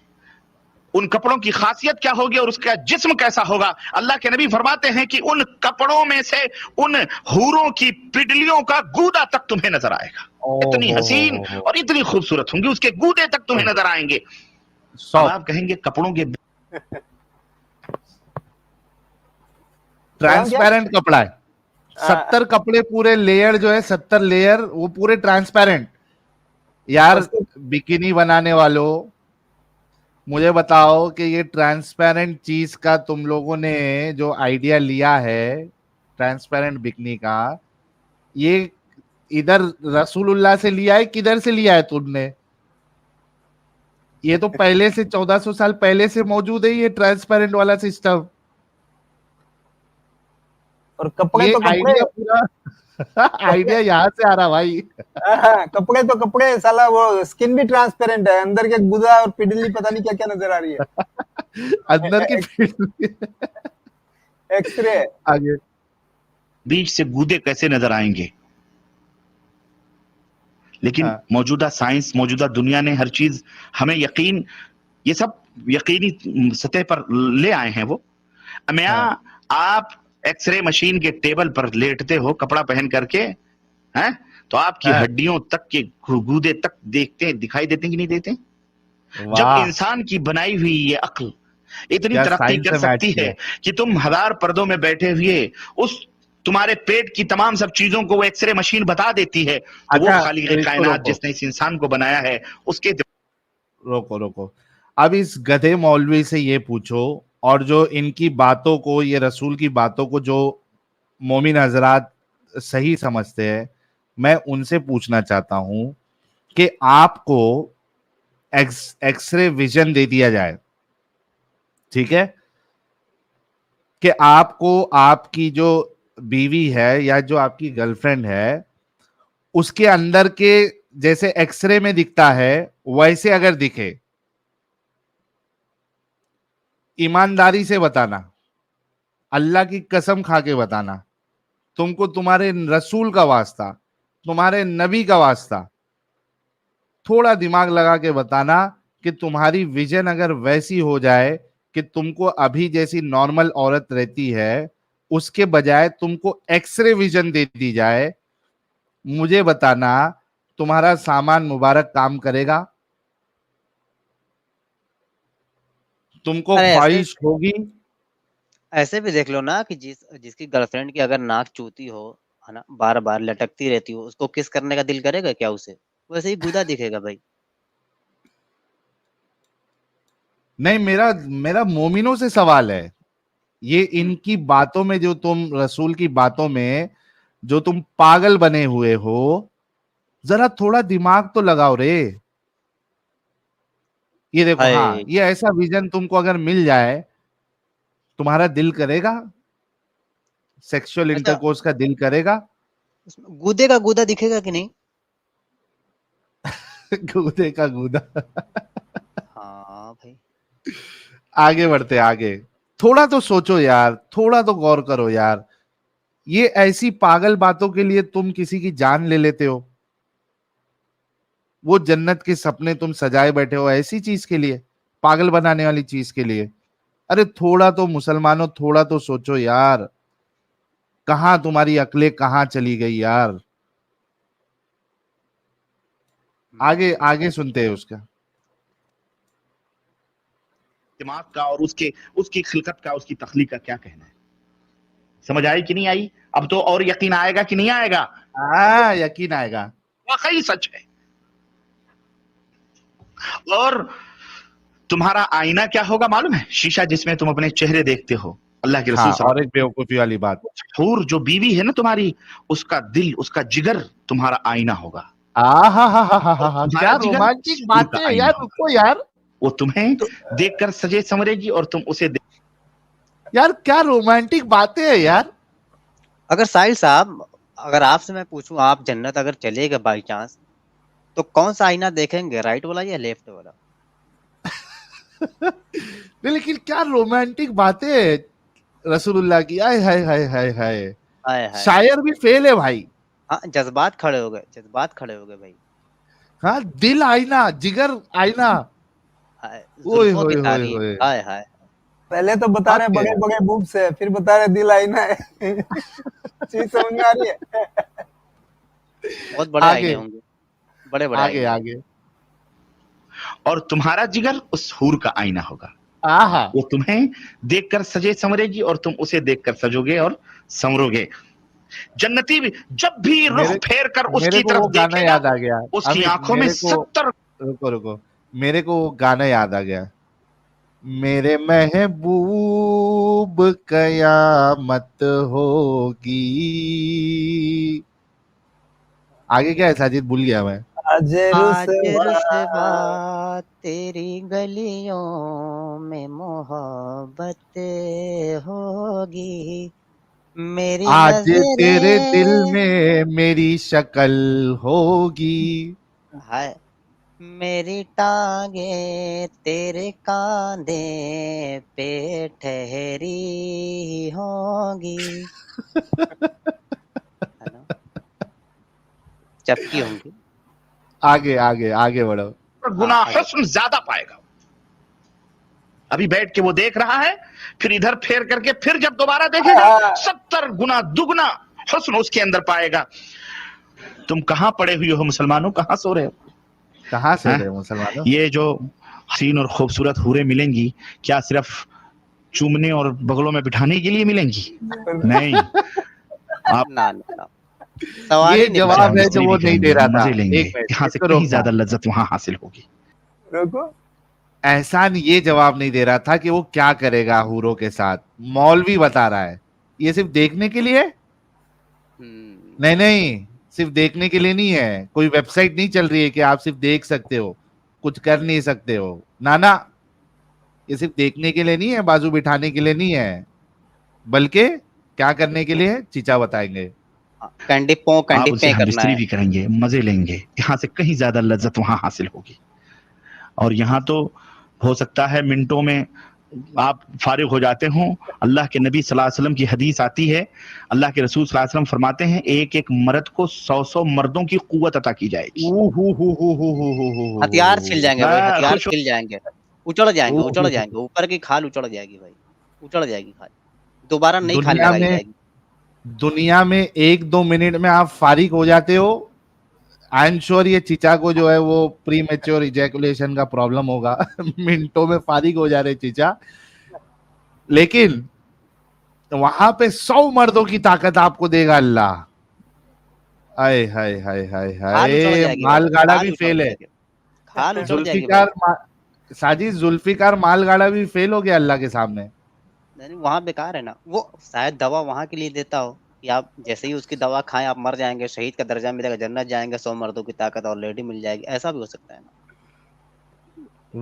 उन कपड़ों की खासियत क्या होगी और उसका जिस्म कैसा होगा। अल्लाह के नबी फरमाते हैं कि उन कपड़ों में से उन हूरों की पिडलियों का गूदा तक तुम्हें नजर आएगा। इतनी हसीन और इतनी खूबसूरत होंगी, उसके गूदे तक तुम्हें नजर आएंगे। अब आप कहेंगे कपड़ों के ट्रांसपेरेंट कपड़ा है। 70 कपड़े पूरे लेयर जो है, 70 लेयर वो पूरे ट्रांसपेरेंट। यार बिकिनी बनाने वालों, मुझे बताओ कि ये ट्रांसपेरेंट चीज का तुम लोगों ने जो आइडिया लिया है ट्रांसपेरेंट बिकनी का, ये इधर रसूलुल्लाह से लिया है, किधर से लिया है तुमने? ये तो पहले से 1400 साल पहले से मौजूद है ये ट्रांसपेरेंट वाला सिस्टम। और कपड़े ये तो कपड़े, आइडिया पूरा आइडिया यहाँ से आ रहा भाई। कपड़े तो कपड़े, साला वो स्किन भी ट्रांसपेरेंट है, अंदर के गुदा और पिडली पता नहीं क्या क्या नजर आ रही है। अंदर की एक्सरे। आगे बीच से गूदे कैसे नजर आएंगे? लेकिन मौजूदा साइंस, मौजूदा दुनिया ने हर चीज हमें यकीन, ये सब यकीनी सतह पर ले आए हैं। वो आप एक्सरे मशीन के टेबल पर लेटते हो कपड़ा पहन करके, हैं, तो आपकी हड्डियों तक के गूदे तक दिखाई देते कि नहीं देते? जब इंसान की बनाई हुई ये अक्ल इतनी तरक्की कर सकती है कि तुम 1000 पर्दों में बैठे हुए उस तुम्हारे पेट की तमाम सब चीजों को वो एक्सरे मशीन बता देती है, तो वो खालिक कायनात जिसने इस इंसान को बनाया है उसके। रोको, अब इस गधे मौलवी से ये पूछो, और जो इनकी बातों को, ये रसूल की बातों को जो मोमिन हजरात सही समझते हैं, मैं उनसे पूछना चाहता हूं कि आपको एक्सरे विजन दे दिया जाए, ठीक है, कि आपको आपकी जो बीवी है या जो आपकी गर्लफ्रेंड है उसके अंदर के जैसे एक्सरे में दिखता है वैसे अगर दिखे, ईमानदारी से बताना, अल्लाह की कसम खा के बताना, तुमको तुम्हारे रसूल का वास्ता, तुम्हारे नबी का वास्ता, थोड़ा दिमाग लगा के बताना कि तुम्हारी विजन अगर वैसी हो जाए कि तुमको अभी जैसी नॉर्मल औरत रहती है उसके बजाय तुमको एक्सरे विजन दे दी जाए, मुझे बताना तुम्हारा सामान मुबारक काम करेगा? तुमको ख्वाहिश होगी? ऐसे भी देख लो ना कि जिसकी गर्लफ्रेंड की अगर नाक चूती हो, है ना, बार बार लटकती रहती हो, उसको किस करने का दिल करेगा क्या उसे? वैसे ही गुदा दिखेगा भाई। नहीं, मेरा मोमिनों से सवाल है। ये इनकी बातों में जो तुम रसूल की बातों में जो तुम पागल बने हुए हो, जरा थोड़ा दिमाग तो लगाओ रे। ये देखो, हाँ, ये ऐसा विजन तुमको अगर मिल जाए तुम्हारा दिल करेगा? सेक्सुअल इंटरकोर्स का दिल करेगा? गूदे का गूदा दिखेगा कि नहीं? गूदे का गूदा। हाँ भाई, आगे बढ़ते आगे, थोड़ा तो सोचो यार, थोड़ा तो गौर करो यार। ये ऐसी पागल बातों के लिए तुम किसी की जान ले लेते हो, वो जन्नत के सपने तुम सजाए बैठे हो ऐसी चीज के लिए, पागल बनाने वाली चीज के लिए। अरे थोड़ा तो मुसलमानों, थोड़ा तो सोचो यार, कहां तुम्हारी अकलें कहां चली गई यार। आगे आगे सुनते हैं उसका। दिमाग का और उसकी खिलकत का, उसकी तख्लीक का क्या कहना है। समझ आई कि नहीं आई? अब तो और यकीन आएगा कि नहीं आएगा? यकीन आएगा, वाकई सच है। और तुम्हारा आईना क्या होगा मालूम है? शीशा जिसमें तुम अपने चेहरे देखते हो। अल्लाह के रसूल हाँ, और एक बेवकूफी वाली बात, हूर जो बीवी है ना तुम्हारी, उसका दिल, उसका जिगर तुम्हारा आईना होगा। क्या रोमांटिक बातें हैं यार, रुको यार, वो तुम्हें देखकर सजे संवरेगी और तुम उसे यार क्या रोमांटिक बातें हैं यार। अगर साहिल साहब, अगर आपसे मैं पूछूं, आप जन्नत अगर चलेगा बाई चांस, तो कौन सा आईना देखेंगे, राइट वाला या लेफ्ट वाला? नहीं, लेकिन क्या रोमांटिक बातें हैं रसूलुल्लाह की। हाय हाय हाय हाय हाय, हाय हाय। शायर भी फेल है भाई। हाँ, जज्बात खड़े हो गए, जज्बात खड़े हो गए भाई। हाँ, दिल आईना, जिगर आईना, हाय, ओए जुल्फों की होए होए तारीफ, होए। हाय हाय। पहले तो बता रहे आगे। बड़े बड़े बूब्स है, फिर बता रहे दिल आईना है। चीज समझ में आ रही है? बहुत बड़े आगे। आईने होंगे, बड़े बड़े आगे आईने। आगे। और तुम्हारा जिगर उस हूर का आईना होगा। आहा, वो तुम्हें देखकर सजे संवरेगी और तुम उसे देखकर सजोगे और संवरोगे। जन्नती भी जब भी रुख फेर कर मेरे उसकी को वो तरफ गाना याद देखेगा, आ गया उसकी अमित, आंखों में मेरे को 70 रुको रुको, मेरे को वो गाना याद आ गया, मेरे महबूब कयामत होगी। आगे क्या है साजिद, भूल गया मैं। आज रुसवा तेरी गलियों में मोहब्बत होगी, मेरी आज तेरे दिल नजरें, में मेरी शक्ल होगी। हाय, मेरी टांगे तेरे कांधे पे ठहरी होंगी, है ना, चपकी होंगी। आगे आगे आगे बढ़ो। गुना हुस्न ज्यादा पाएगा। अभी बैठ के वो देख रहा है, फिर इधर फेर करके फिर जब दोबारा देखेगा 70 गुना दुगना हुस्न उसके अंदर पाएगा। तुम कहां पड़े हुए हो मुसलमानों, कहां सो रहे हो? कहां से रहे मुसलमानों? ये जो हसीन और खूबसूरत हूरें मिलेंगी, क्या सिर्फ चूमने और बगलों में बिठाने के लिए मिलेंगी? नहीं। आप ना ना, सवाल ये ही नहीं जवाब है मिस्त्री जो वो भी नहीं करेंगे, दे रहा था। मजे लेंगे, एक मिनट, यहाँ से इसको कहीं रोकना। ज्यादा लज्जत वहां हासिल होगी। रुको, एहसान ये जवाब नहीं दे रहा था कि वो क्या करेगा हूरों के साथ, मौलवी बता रहा है। ये सिर्फ देखने के लिए? नहीं नहीं, सिर्फ देखने के लिए नहीं है। कोई वेबसाइट नहीं चल रही है कि आप सिर्फ देख सकते हो, कुछ कर नहीं सकते हो। ना ना, ये सिर्फ देखने के लिए नहीं है, बाजू बिठाने के लिए नहीं है, बल्कि क्या करने के लिए है, चीचा बताएंगे। आप उनसे हम मिस्त्री भी करेंगे, मजे लेंगे, यहाँ से कहीं ज्यादा लज्जत वहां हासिल होगी। और यहाँ तो हो सकता है मिनटों में आप फारिग हो जाते हो। अल्लाह के नबी सल्लल्लाहु अलैहि वसल्लम की हदीस आती है, अल्लाह के रसूल सल्लल्लाहु अलैहि वसल्लम फरमाते हैं, एक एक मर्द को 100 मर्दों की कुव्वत अता की जाएगी। हथियार छिल जाएंगे भाई, हथियार छिल जाएंगे, उचड़ जाएंगे, ऊपर की खाल उचड़ जाएगी भाई, उचड़ जाएगी खाल, दोबारा नई खाल लगाई जाएगी। दुनिया में 1-2 मिनट में आप फारिग हो जाते हो। आई एम श्योर ये चीचा को जो है वो प्री मेच्योर इजैकुलेशन का प्रॉब्लम होगा। मिनटों में फारिग हो जा रहे चीचा, लेकिन वहां पे 100 मर्दों की ताकत आपको देगा अल्लाह। हाय हाय हाय हाय हाय, मालगाड़ा भी फेल है। जुल्फिकार साजिद, जुल्फिकार मालगाड़ा भी फेल हो गया अल्लाह के सामने। नहीं, वहाँ बेकार है ना, वो शायद दवा वहाँ के लिए देता हो कि आप जैसे ही उसकी दवा खाएं आप मर जाएंगे, शहीद का दर्जा मिलेगा, जन्नत जाएंगे, 100 मर्दों की ताकत ऑलरेडी मिल जाएगी, ऐसा भी हो सकता है ना।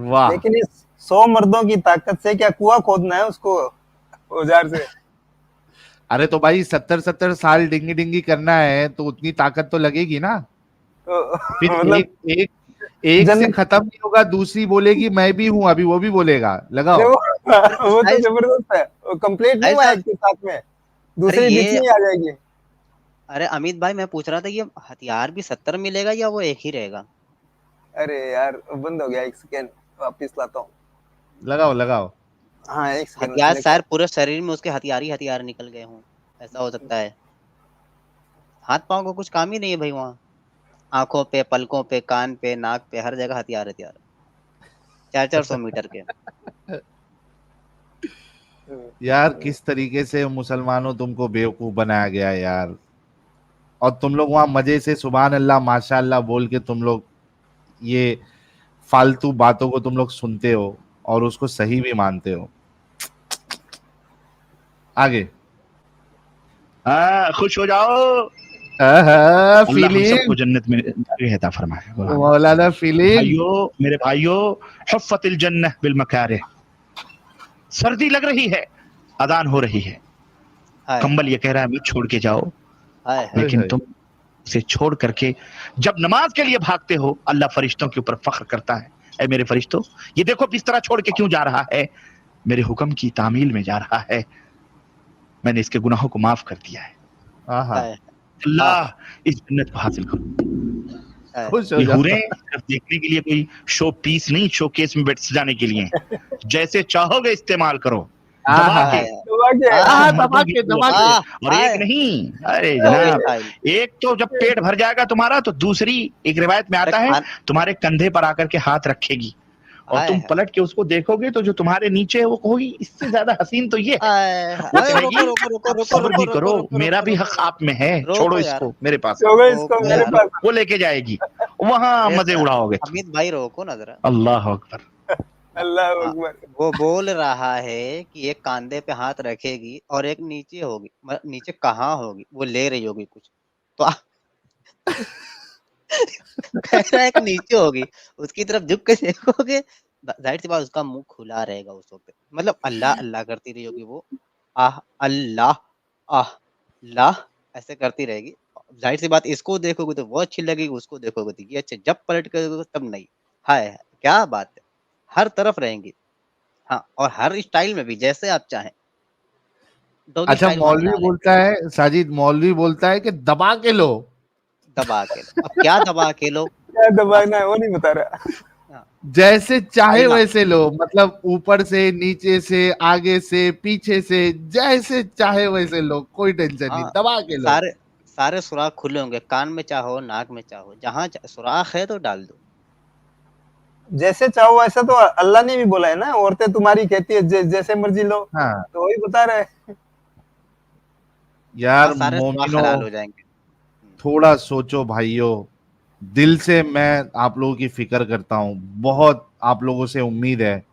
वाह, लेकिन इस 100 मर्दों की ताकत से क्या कुआं खोदना है उसको औजार से? अरे तो भाई 70 साल डिंगी डिंगी करना है तो उतनी ताकत तो लगेगी ना। तो फिर मतलब एक से खत्म नहीं होगा, दूसरी बोलेगी मैं भी हूं, अभी वो भी बोलेगा, लगाओ। वो तो जबरदस्त है, वो कंप्लीट नहीं हुआ है इसके साथ में। दूसरी ये- बीच में ही आ जाएगी। अरे अमित भाई मैं पूछ रहा था ये हथियार भी 70 मिलेगा या वो एक ही रहेगा? अरे यार बंद हो गया, एक सेकेंड वापिस लाता हूँ। लगाओ लगाओ। हाँ एक सेकेंड हथियार शायद पूरे शरीर में उसके हथियार ही हथियार निकल गए हों, ऐसा हो सकता है। हाथ पाँव को कुछ काम ही नहीं है भाई वहाँ। आंखों पे, पलकों पे, कान पे, नाक पे, हर जगह हथियार हथियार। 400 मीटर के। यार किस तरीके से मुसलमानों तुमको बेवकूफ बनाया गया है यार, और तुम लोग वहां मजे से सुभान अल्लाह माशाअल्लाह बोल के तुम लोग ये फालतू बातों को तुम लोग सुनते हो और उसको सही भी मानते हो। आगे। खुश हो जाओ, आहा, अल्लाह हम फीलिंग सबको जन्नत में अता फरमाए। मौलाना फीलिंग। भाइयों, मेरे भाइयों, हुफ़्फ़तिल जन्नह बिल मकारिह। सर्दी लग रही है, अजान हो रही है, हाय कंबल ये कह रहा है मत छोड़ के जाओ, हाय हाय। लेकिन तुम इसे छोड़ करके जब नमाज के लिए भागते हो, अल्लाह फरिश्तों के ऊपर फख्र करता है, ऐ मेरे फरिश्तों, ये देखो बिस्तरा छोड़ के क्यों जा रहा है, मेरे हुक्म की तामील में जा रहा है, मैंने इसके गुनाहों को माफ कर दिया है। आहा, हाय अल्लाह इस जन्नत को हासिल करो। हाय। खुश हो ये जाओ। हूरें सिर्फ देखने के लिए कोई शो पीस नहीं, शोकेस में बैठ सजाने के लिए हैं। जैसे चाहोगे इस्तेमाल करो, दबा आहा, के। दबा के। आहा, मर्दों दबा की के, दबा कुवत के। है। और एक नहीं, अरे जनाब, एक तो जब पेट भर जाएगा तुम्हारा तो दूसरी एक रिवायत में आता है तुम्हारे कंधे पर आकर के हाथ रखेगी और हाय तुम हाय। पलट के उसको देखोगे तो जो तुम्हारे नीचे है वो कहोगी इससे ज्यादा हसीन तो ये है। हाय वो हाय। कहेगी रुको रुको रुको आप रुको सब्र भी रुको करो, रुको मेरा रुको भी रुको हक आप में है, रुको छोड़ो यार। इसको मेरे पास। छोड़ो इसको रोको मेरे यार। पास। वो लेके जाएगी, वहां अरे मजे उड़ाओगे। अमित भाई रोको ना जरा। अल्लाह अकबर। अल्लाह हाँ, अकबर। वो बोल रहा है कि एक कांधे पे हाथ रखेगी और एक नीचे होगी। नीचे कहाँ होगी? वो ले रही होगी कुछ तो कह रहा है एक नीचे होगी, उसकी तरफ झुक के देखोगे, जाहिर सी बात उसका मुंह खुला रहेगा उस वक्त। मतलब अल्लाह अल्लाह करती रही होगी वो, आह अल्लाह, आह अल्लाह ऐसे करती रहेगी। जाहिर सी बात इसको देखोगे तो वो अच्छी लगेगी, उसको देखोगे तो ये अच्छे। जब पलट कर देखोगे तब नहीं। हाय हाय, क्या बात है। हर तरफ रहेंगी। हाँ, और हर स्टाइल में भी जैसे आप चाहें। डॉगी अच्छा, स्टाइल वहां मौलवी चला रहे हैं। बोलता है, साजिद मौलवी बोलता है कि दबा के लो। दबा के लो। अब क्या दबा के लो? क्या दबाना है वो नहीं बता रहा। हाँ, जैसे चाहे आईना। वैसे लो, मतलब ऊपर से, नीचे से, आगे से, पीछे से, जैसे चाहे वैसे लो, कोई टेंशन नहीं, हाँ, दबा के लो। सारे सारे सुराख खुले होंगे, कान में चाहो, नाक में चाहो, जहां सुराख है तो डाल दो। जैसे चाहो वैसा तो अल्लाह ने भी बोला है ना, औरतें तुम्हारी कहती है जैसे मर्जी लो, हाँ तो वही बता रहे हैं। यार हाँ, सारे सुराख मोमिनो, हलाल हो जाएंगे। थोड़ा सोचो भाइयों, दिल से मैं आप लोगों की फिक्र करता हूँ, बहुत आप लोगों से उम्मीद है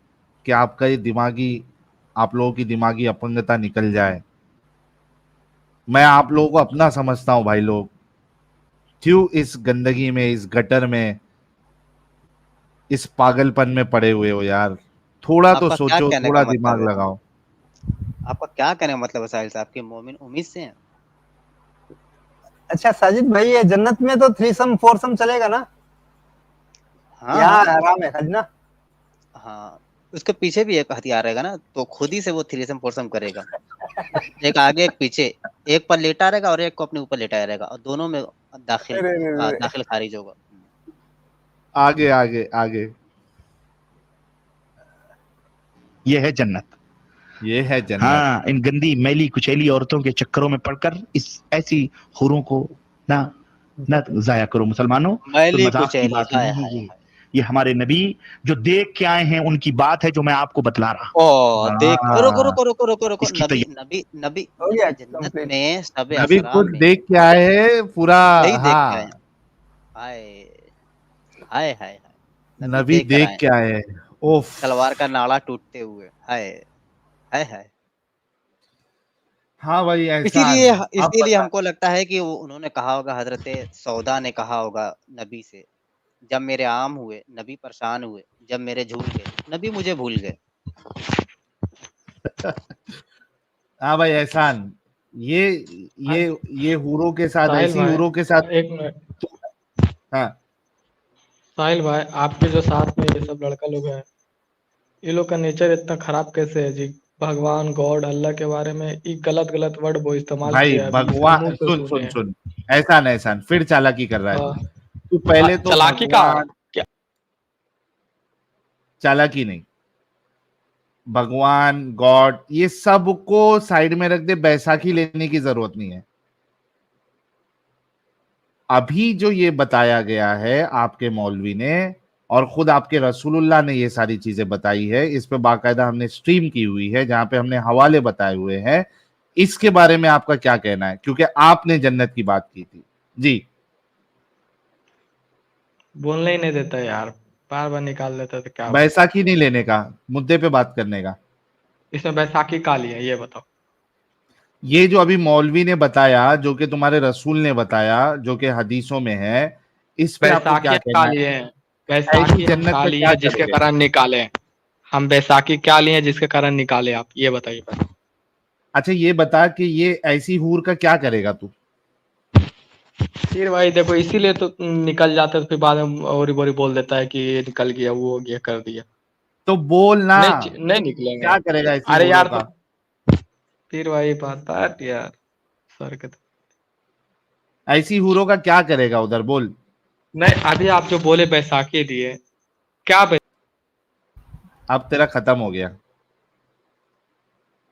कि आपका ये दिमागी, आप लोगों की दिमागी अपंगता निकल जाए। मैं आप लोगों को अपना समझता हूँ भाई लोग, क्यों इस गंदगी में, इस गटर में, इस पागलपन में पड़े हुए हो यार। थोड़ा तो आपका क्या सोचो, कहने थोड़ा का मतलब दिमाग है? लगाओ। आपका क्या कहने का मतलब है साहिल साहब की मोमिन उम्मीद से हैं? अच्छा साजिद भाई, ये जन्नत में तो थ्रीसम फोरसम चलेगा ना? हाँ यहाँ हाँ आराम है खजना। हाँ। उसके पीछे भी एक हथियार रहेगा ना, तो खुद ही से वो थ्रीसम फोरसम करेगा। एक आगे एक पीछे, एक पर लेटा रहेगा और एक को अपने ऊपर लेटाया रहेगा, और दोनों में दाखिल अरे अरे अरे। दाखिल खारिज होगा। आगे आगे आगे। ये है जन्नत। ये है जन्नत। हाँ, इन गंदी मैली कुचैली औरतों के चक्करों में पड़कर इस ऐसी हुरों को ना ना जाया करो मुसलमानों। कोई मैली मजाक की कुचैली, बात हाय नहीं हाय है। हाय। ये हमारे नबी जो देख के आए हैं उनकी बात है जो मैं आपको बतला रहा हूँ। ओ देख, रुको हाँ, रुको रुको रुको रुको। इसकी नबी तैयारी। नबी नबी हो गया नबी जन्नत कंप्लीट। में सब नबी असरा खुद में देख के आए हैं पूरा। यही देख के आए हाँ, हैं। हाय हाय हाय हाय। नबी नबी देख कर देख आए, के आए हैं। ओफ। तलवार का नाड़ा टूटते हुए। हाय हाय हाय। हाँ भाई, एहसान। इसीलिए आप इसीलिए बता। हमको लगता है कि उन्होंने कहा होगा, हजरत सौदा ने कहा होगा नबी से, जब मेरे आम हुए नबी परेशान हुए, जब मेरे झूल गए नबी मुझे भूल गए। हाँ भाई, एहसान। ये ये ये हूरों के साथ, साहिल ऐसी भाई, हूरों के साथ। एक मिनट। हाँ, साहिल भाई, आपके जो साथ में ये सब लड़का लोग हैं, ये लोग का नेचर इतना खराब कैसे है जी? भगवान गॉड अल्लाह के बारे में एक गलत गलत वर्ड वो इस्तेमाल भाई किया है, अभी इसके भगवान, मुंह से सुन सुने सुन हैं। सुन, एहसान एहसान फिर चालाकी कर रहा है हाँ, तू पहले तो चालाकी का भगवान, क्या? चालाकी नहीं, भगवान गॉड ये सब को साइड में रख दे, बैसाखी लेने की जरूरत नहीं है। अभी जो ये बताया गया है आपके मौलवी ने और खुद आपके रसूलुल्लाह ने ये सारी चीजें बताई है, इस पे बाकायदा हमने स्ट्रीम की हुई है जहां पे हमने हवाले बताए हुए हैं, इसके बारे में आपका क्या कहना है? क्योंकि आपने जन्नत की बात की थी जी। बोलने ही नहीं देता यार, बार बार निकाल देता तो क्या बोलूं? बैसाखी नहीं लेने का, मुद्दे पे बात करने का। इसमें बैसाखी का लिया ये बताओ। ये जो अभी मौलवी ने बताया, जो कि तुम्हारे रसूल ने बताया, जो कि हदीसों में है, इस पे आपको क्या बैसाखी हम का कहना है? लिए हैं, ऐसी बैसाखी हम जन्नत का में लिए क्या हैं जिसके करोगे? कारण निकाले। हम बैसाखी क्या लिए हैं जिसके कारण निकाले, आप ये बताइए पहले। अच्छा ये बता कि ये ऐसी हूर का क्या करेगा तू? फिर भाई देखो इसीलिए तो निकल जाता है, फिर बाद में और बोरी बोल देता है कि ये निकल गया, वो हो गया, कर दिया। तो बोल ना, नहीं निकलेंगे। क्या करेगा ऐसी अरे हूरों यार का? तो फिर वही बात यार, सर के ऐसी हूरों का क्या करेगा उधर, बोल। नहीं, अभी आप जो बोले बैसाखी लिए, क्या अब तेरा खत्म हो गया,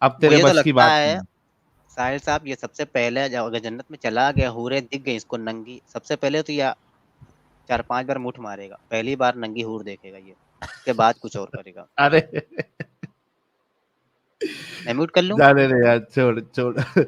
अब तेरे मुझे तो बस की लगता बात है नहीं। साहिल साहब, ये सबसे पहले जब अगर जन्नत में चला गया, हूरें दिख गई इसको नंगी, सबसे पहले तो ये 4-5 बार मुठ मारेगा, पहली बार नंगी हूर देखेगा ये, उसके बाद कुछ और करेगा। अरे मैं म्यूट कर लूं? जाने दे यार, छोड़ छोड़।